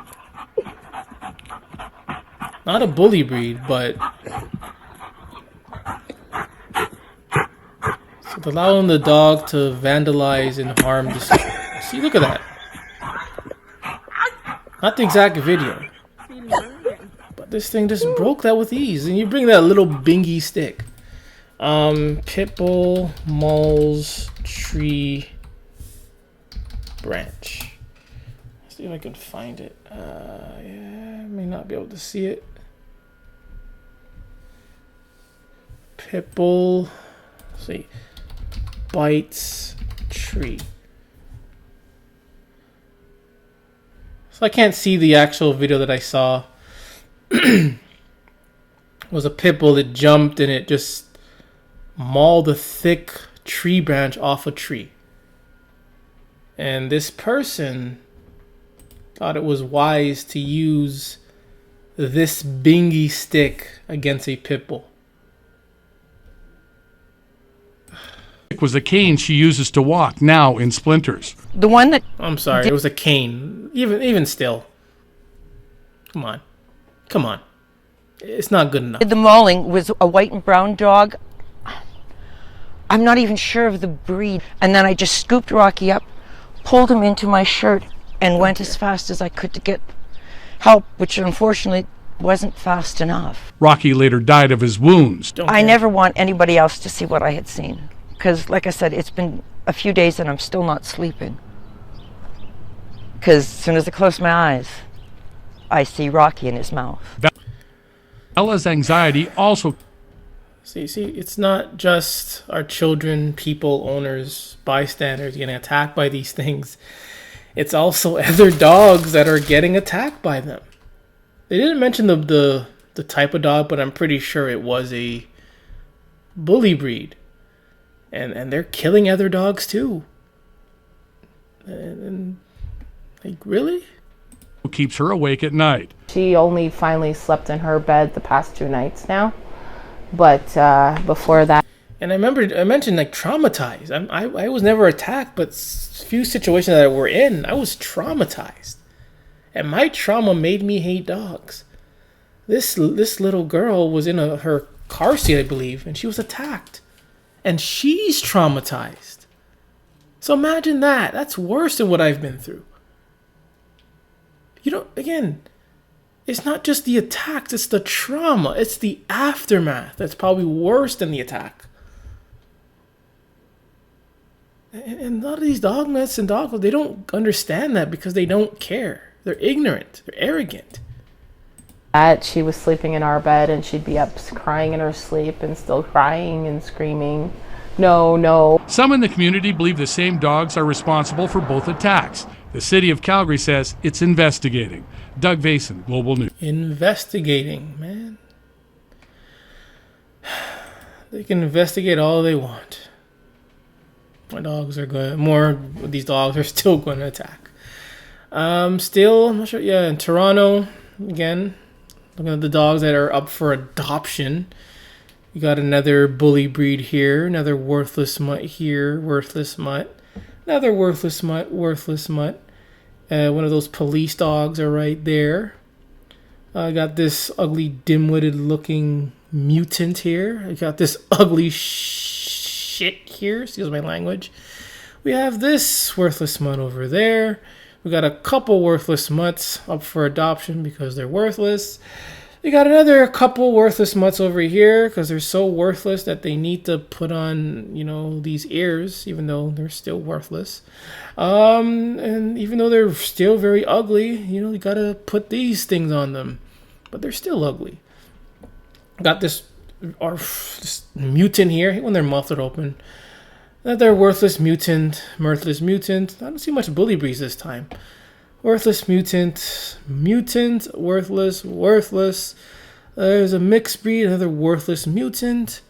Not a bully breed, but so it's allowing the dog to vandalize and harm the. See, look at that. Not the exact video, but this thing just broke that with ease. And you bring that little bingy stick. Pitbull mauls tree branch. Let's see if I can find it. Yeah, I may not be able to see it. Pitbull. Let's see. bites tree. So I can't see the actual video that I saw. It was a pit bull that jumped and it just mauled a thick tree branch off a tree. And this person thought it was wise to use this bingy stick against a pit bull. It was a cane she uses to walk, now in splinters. The one that I'm sorry, it was a cane. Even still. Come on. It's not good enough. did the mauling was a white and brown dog. I'm not even sure of the breed. And then I just scooped Rocky up, pulled him into my shirt, and went as fast as I could to get help, which unfortunately wasn't fast enough. Rocky later died of his wounds. I never want anybody else to see what I had seen. Because, like I said, it's been a few days and I'm still not sleeping. Because as soon as I close my eyes, I see Rocky in his mouth. Ella's anxiety also See, it's not just our children, people, owners, bystanders getting attacked by these things. It's also other dogs that are getting attacked by them. They didn't mention the type of dog, but I'm pretty sure it was a bully breed. And they're killing other dogs too. And like, really? keeps her awake at night. She only finally slept in her bed the past 2 nights now. But before that. And I mentioned like traumatized. I was never attacked, but few situations that we're in, I was traumatized. And my trauma made me hate dogs. This little girl was in her car seat, I believe, and she was attacked. And she's traumatized. So imagine that. That's worse than what I've been through. You know, again, it's not just the attacks, it's the trauma. It's the aftermath that's probably worse than the attack. And a lot of these dog nuts and dogs, they don't understand that because they don't care. They're ignorant. They're arrogant. She was sleeping in our bed and she'd be up crying in her sleep and still crying and screaming, no, no. Some in the community believe the same dogs are responsible for both attacks. The city of Calgary says it's investigating. Doug Vason, Global News. Investigating, man. They can investigate all they want. These dogs are still going to attack. Still, I'm not sure. Yeah, in Toronto, again, looking at the dogs that are up for adoption. You got another bully breed here, another worthless mutt here, worthless mutt. Another worthless mutt. One of those police dogs are right there. I got this ugly, dim-witted looking mutant here. I got this ugly shit here. Excuse my language. We have this worthless mutt over there. We got a couple worthless mutts up for adoption because they're worthless. We got another couple worthless mutts over here because they're so worthless that they need to put on, these ears, even though they're still worthless. And even though they're still very ugly, you gotta put these things on them. But they're still ugly. Got this mutant here. I hate when their mouths are open. Another worthless mutant. I don't see much bully breeds this time. Worthless mutant, worthless. There's a mixed breed, another worthless mutant.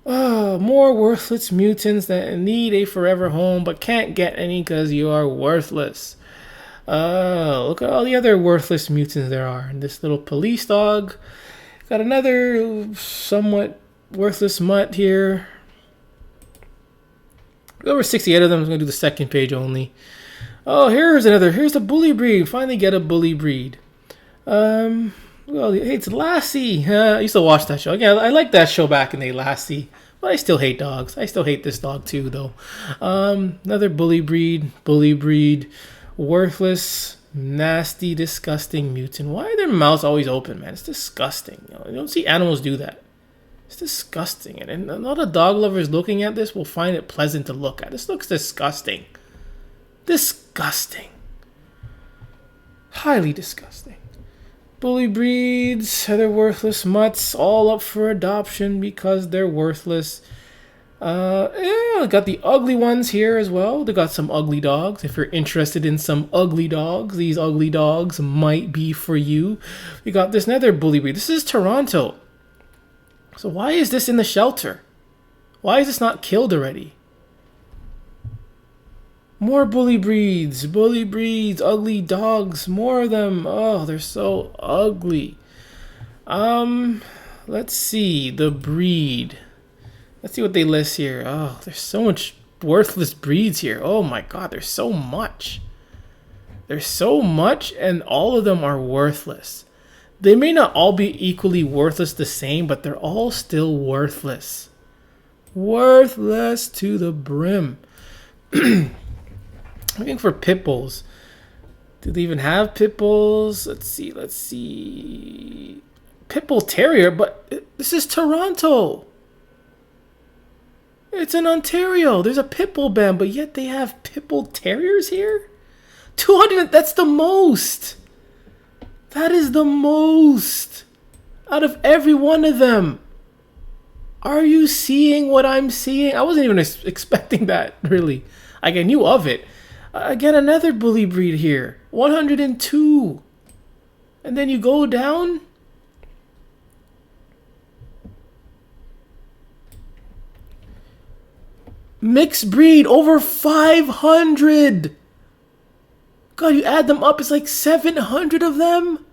More worthless mutants that need a forever home but can't get any because you are worthless. Look at all the other worthless mutants there are. And this little police dog. Got another somewhat worthless mutt here. Over 68 of them. I'm going to do the second page only. Oh, here's the bully breed. Finally get a bully breed. Well, it's Lassie. I used to watch that show. Yeah, I liked that show back in the day, Lassie. But I still hate dogs. I still hate this dog too, though. Another bully breed. Worthless, nasty, disgusting mutant. Why are their mouths always open, man? It's disgusting. You don't see animals do that. It's disgusting. And a lot of dog lovers looking at this will find it pleasant to look at. This looks disgusting. Disgusting. Highly disgusting. Bully breeds, other worthless mutts, all up for adoption because they're worthless. Yeah, got the ugly ones here as well. They got some ugly dogs. If you're interested in some ugly dogs, these ugly dogs might be for you. We got this another bully breed. This is Toronto. So why is this in the shelter? Why is this not killed already? More bully breeds, ugly dogs, more of them. Oh, they're so ugly. Let's see the breed. Let's see what they list here. Oh, there's so much worthless breeds here. Oh my god, there's so much. There's so much, and all of them are worthless. They may not all be equally worthless the same, but they're all still worthless. Worthless to the brim. Looking for pitbulls. Do they even have pitbulls? Let's see. Pitbull Terrier, but this is Toronto. It's in Ontario. There's a pitbull ban, but yet they have pitbull terriers here? 200, that's the most. That is the most out of every one of them. Are you seeing what I'm seeing? I wasn't even expecting that, really. Like, I knew of it. Again, another bully breed here. 102. And then you go down. Mixed breed, over 500. God, you add them up, it's like 700 of them.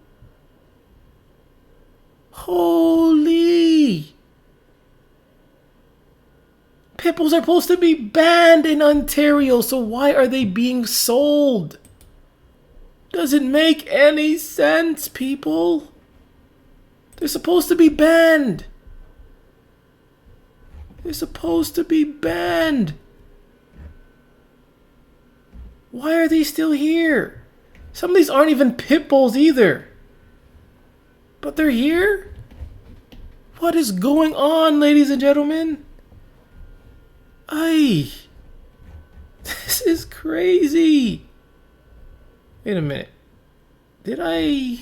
Holy. Pitbulls are supposed to be banned in Ontario, so why are they being sold? Doesn't make any sense, people. They're supposed to be banned. They're supposed to be banned. Why are they still here? Some of these aren't even pit bulls either. But they're here? What is going on, ladies and gentlemen? This is crazy. Wait a minute. Did I...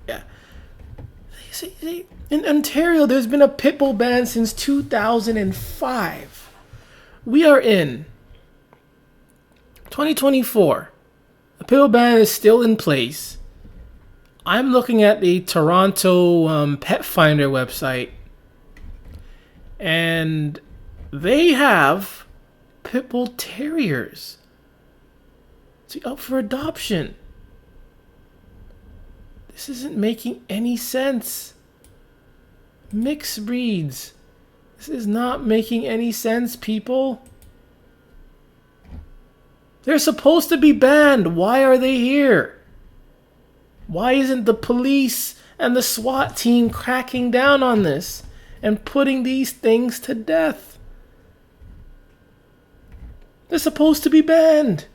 Yeah. See, in Ontario, there's been a pitbull ban since 2005. We are in 2024. The pitbull ban is still in place. I'm looking at the Toronto Pet Finder website, and they have pitbull terriers to be up for adoption. This isn't making any sense. Mixed breeds. This is not making any sense, people. They're supposed to be banned. Why are they here? Why isn't the police and the SWAT team cracking down on this and putting these things to death? They're supposed to be banned.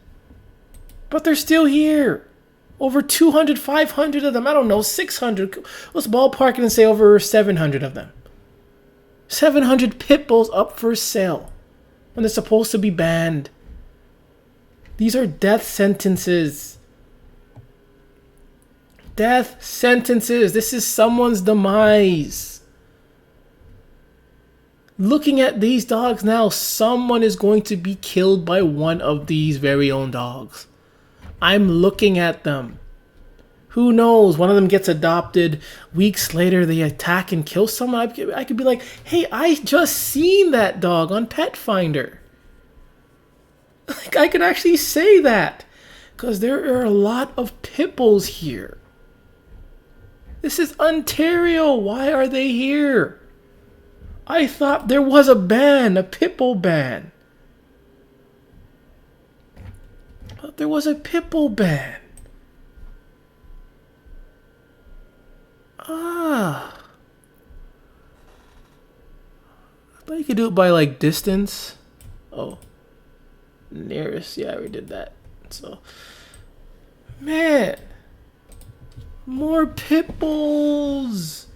But they're still here. Over 200, 500 of them. I don't know, 600. Let's ballpark it and say over 700 of them. 700 pit bulls up for sale when they're supposed to be banned. These are death sentences. Death sentences. This is someone's demise. Looking at these dogs now, someone is going to be killed by one of these very own dogs. I'm looking at them. Who knows? One of them gets adopted. Weeks later, they attack and kill someone. I could be like, hey, I just seen that dog on Pet Finder. Like, I could actually say that. Because there are a lot of pit bulls here. This is Ontario. Why are they here? I thought there was a ban, a pit bull ban. But there was a pitbull ban. I thought you could do it by like distance. Oh, nearest. Yeah, we did that. So, man, more pit bulls.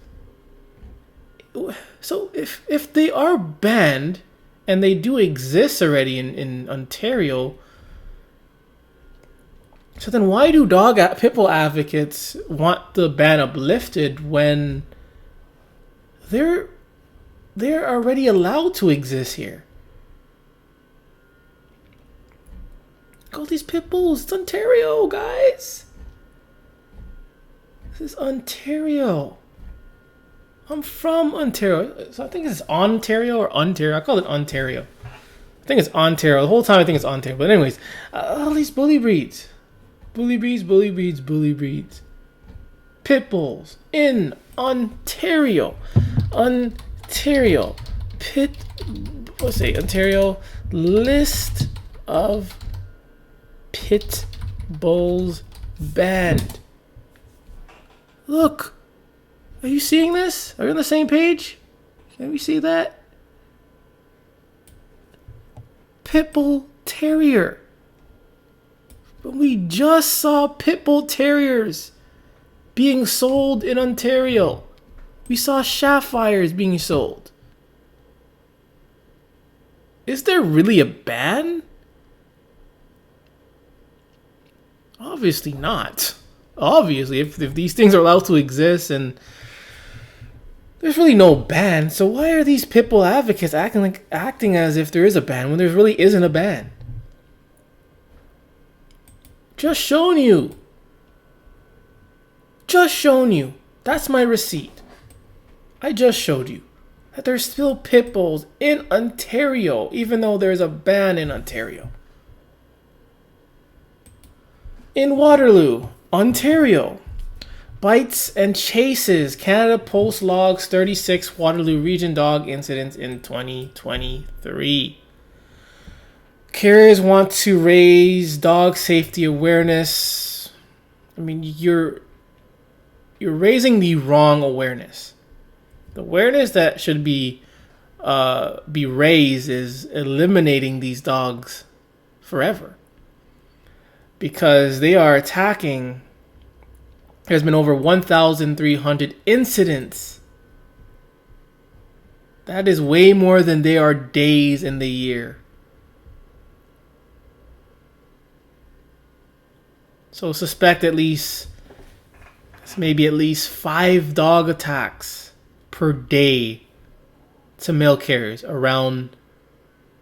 So if they are banned and they do exist already in Ontario, so then why do pitbull advocates want the ban uplifted when they're already allowed to exist here. Look at all these pit bulls. It's Ontario, guys. This is Ontario. I'm from Ontario. So I think it's Ontario or Ontario. I call it Ontario. I think it's Ontario. The whole time I think it's Ontario. But anyways, all these bully breeds. Bully breeds, bully breeds, bully breeds. Pit bulls in Ontario. Ontario. Ontario. List of pit bulls banned. Look. Are you seeing this? Are we on the same page? Can we see that? Pitbull Terrier. But we just saw Pitbull Terriers being sold in Ontario. We saw Sapphires being sold. Is there really a ban? Obviously not. Obviously, if these things are allowed to exist and there's really no ban, so why are these pitbull advocates acting as if there is a ban when there really isn't a ban? Just showing you. Just showing you. That's my receipt. I just showed you that there's still pit bulls in Ontario, even though there's a ban in Ontario. In Waterloo, Ontario. Bites and chases. Canada Post logs 36 Waterloo region dog incidents in 2023. Carriers want to raise dog safety awareness. I mean, you're raising the wrong awareness. The awareness that should be raised is eliminating these dogs forever, because they are attacking. There's been over 1,300 incidents. That is way more than there are days in the year. So suspect maybe at least 5 dog attacks per day to mail carriers around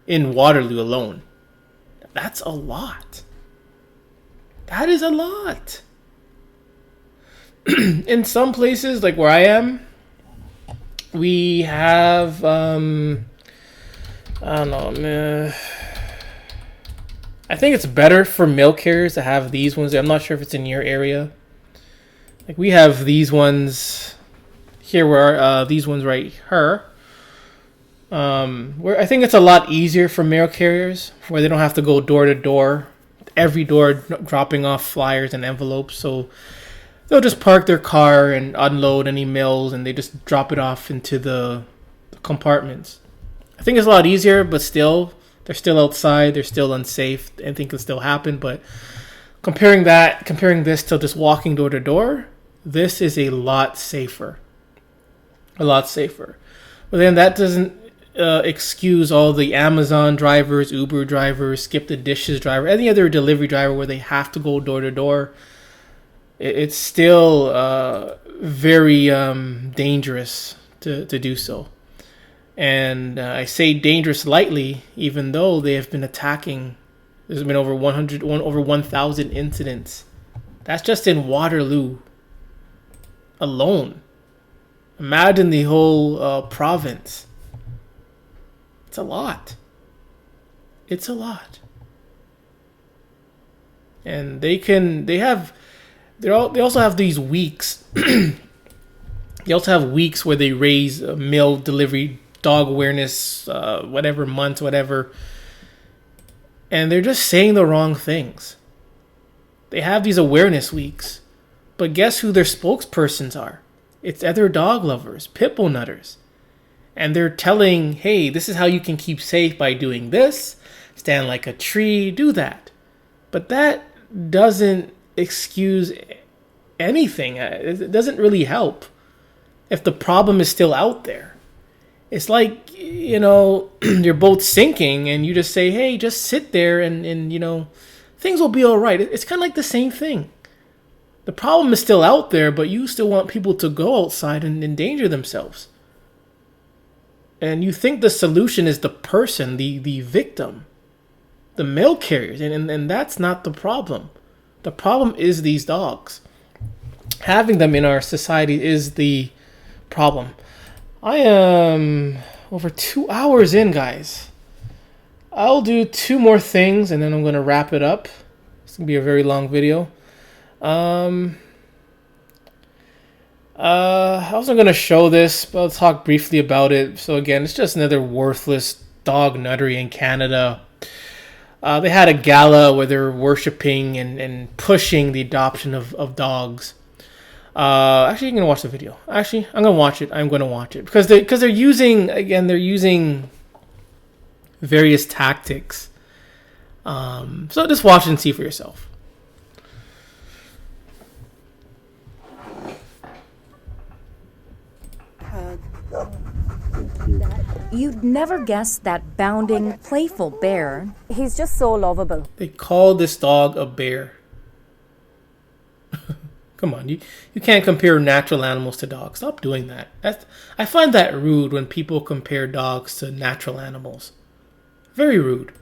in Waterloo alone. That's a lot. That is a lot. In some places, like where I am, we have, I don't know, I think it's better for mail carriers to have these ones. I'm not sure if it's in your area. Like we have these ones here, where these ones right here. Where I think it's a lot easier for mail carriers, where they don't have to go door to door, every door dropping off flyers and envelopes. So they'll just park their car and unload any mails, and they just drop it off into the compartments. I think it's a lot easier, but still, they're still outside. They're still unsafe. Anything can still happen. But comparing this to just walking door to door, this is a lot safer. A lot safer. But then that doesn't excuse all the Amazon drivers, Uber drivers, Skip the Dishes driver, any other delivery driver where they have to go door to door. It's still very dangerous to do so. And I say dangerous lightly, even though they have been attacking. There's been over 1,000 incidents. That's just in Waterloo alone. Imagine the whole province. It's a lot. It's a lot. And they also have these weeks. They also have weeks where they raise mail delivery, dog awareness, whatever months, whatever. And they're just saying the wrong things. They have these awareness weeks. But guess who their spokespersons are? It's other dog lovers, pitbull nutters. And they're telling, hey, this is how you can keep safe by doing this. Stand like a tree, do that. But that doesn't excuse anything. It doesn't really help if the problem is still out there. It's like, you're both sinking and you just say, hey, just sit there and things will be all right. It's kind of like the same thing. The problem is still out there, but you still want people to go outside and endanger themselves. And you think the solution is the person, the victim, the mail carriers. And that's not the problem. The problem is these dogs. Having them in our society is the problem. I am over 2 hours in, guys. I'll do 2 more things and then I'm going to wrap it up. It's going to be a very long video. I wasn't going to show this, but I'll talk briefly about it. So again, it's just another worthless dog nuttery in Canada. They had a gala where they're worshiping and pushing the adoption of dogs. Actually, I'm going to watch the video. Actually, I'm going to watch it. I'm going to watch it. Because they're using various tactics. So just watch and see for yourself. You'd never guess that bounding, playful bear. He's just so lovable. They call this dog a bear. Come on, you can't compare natural animals to dogs. Stop doing that. I find that rude when people compare dogs to natural animals. Very rude.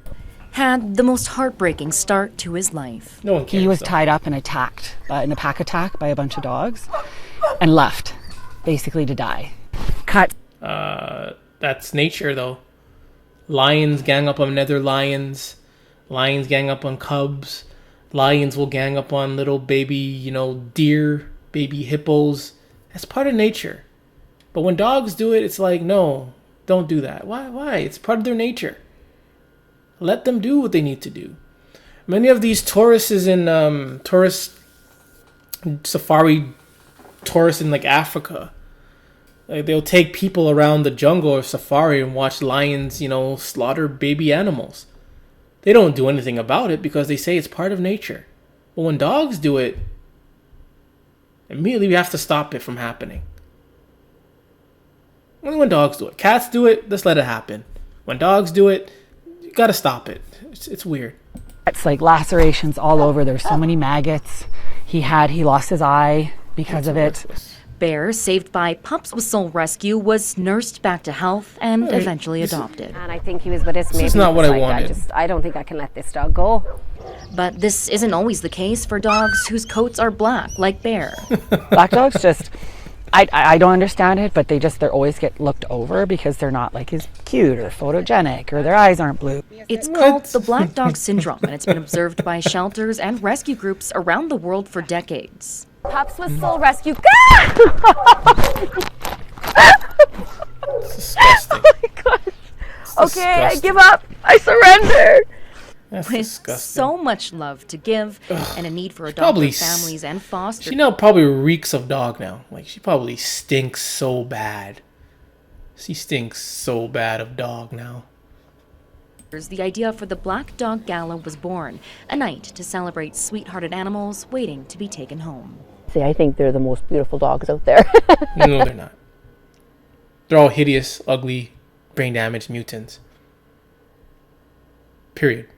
Had the most heartbreaking start to his life. No one cares. He was tied up and attacked in a pack attack by a bunch of dogs and left, basically to die. Cut. That's nature, though. Lions gang up on other lions. Lions gang up on cubs. Lions will gang up on little baby, deer, baby hippos. That's part of nature. But when dogs do it, it's like, no, don't do that. Why? It's part of their nature. Let them do what they need to do. Many of these tourists in safari tourists in like Africa, like they'll take people around the jungle or safari and watch lions, slaughter baby animals. They don't do anything about it because they say it's part of nature. But when dogs do it, immediately we have to stop it from happening. Only when dogs do it. Cats do it, just let it happen. When dogs do it, you gotta stop it. It's weird. It's like lacerations all over. There's so many maggots. He lost his eye because of it. Bear, saved by Pups with Soul Rescue, was nursed back to health and eventually adopted. And I think he was with us. This is not what I wanted. I don't think I can let this dog go. But this isn't always the case for dogs whose coats are black, like Bear. Black dogs just, I don't understand it, but they always get looked over because they're not like as cute or photogenic or their eyes aren't blue. It's called the black dog syndrome, and it's been observed by shelters and rescue groups around the world for decades. Pups with Soul Rescue. It's disgusting. Oh my gosh. Okay, I give up. I surrender. That's With disgusting. so much love to give and a need for adoptive families and foster. She now probably reeks of dog now. Like, she probably stinks so bad. She stinks so bad of dog now. The idea for the Black Dog Gala was born, a night to celebrate sweethearted animals waiting to be taken home. See, I think they're the most beautiful dogs out there. No, they're not. They're all hideous, ugly, brain damaged mutants. Period.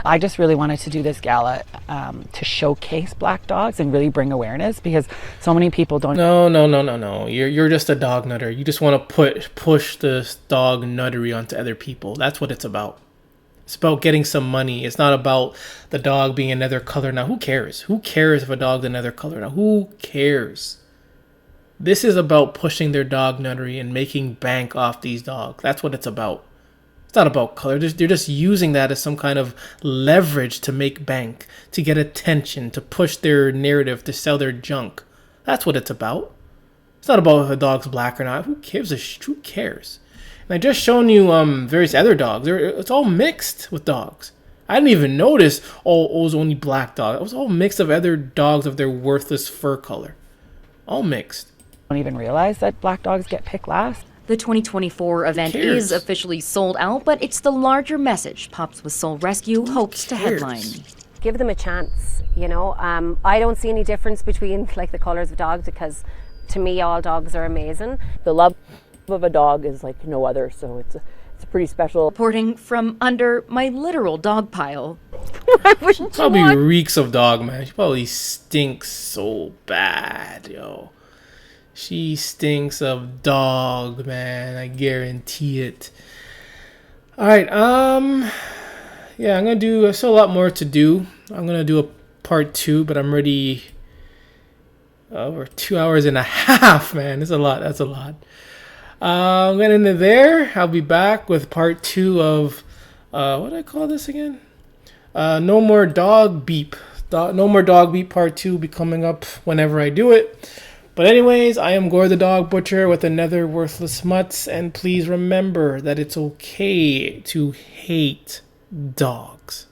I just really wanted to do this gala to showcase black dogs and really bring awareness because so many people don't. No. You're just a dog nutter. You just want to push this dog nuttery onto other people. That's what it's about. It's about getting some money. It's not about the dog being another color. Now, who cares? Who cares if a dog's another color? Now, who cares? This is about pushing their dog nuttery and making bank off these dogs. That's what it's about. It's not about color. They're just using that as some kind of leverage to make bank, to get attention, to push their narrative, to sell their junk. That's what it's about. It's not about if a dog's black or not. Who gives a who cares? And I just shown you various other dogs. It's all mixed with dogs. I didn't even notice, it was only black dog. It was all mixed of other dogs of their worthless fur color. All mixed. Don't even realize that black dogs get picked last. The 2024 event is officially sold out, but it's the larger message Pups with Soul Rescue hopes to headline. Give them a chance, I don't see any difference between like the colors of dogs because to me all dogs are amazing. The love of a dog is like no other, so it's a pretty special. Reporting from under my literal dog pile. She probably reeks of dog, man. She probably stinks so bad, yo. She stinks of dog, man. I guarantee it. All right. Yeah, I'm gonna do. There's still a lot more to do. I'm gonna do a part 2, but I'm already over 2 hours and a half, man. That's a lot. That's a lot. I'm gonna end it there. I'll be back with part 2 of what do I call this again? No more dog beep. No more dog beep part 2 will be coming up whenever I do it. But anyways, I am Gore the Dog Butcher with another Worthless Mutts, and please remember that it's okay to hate dogs.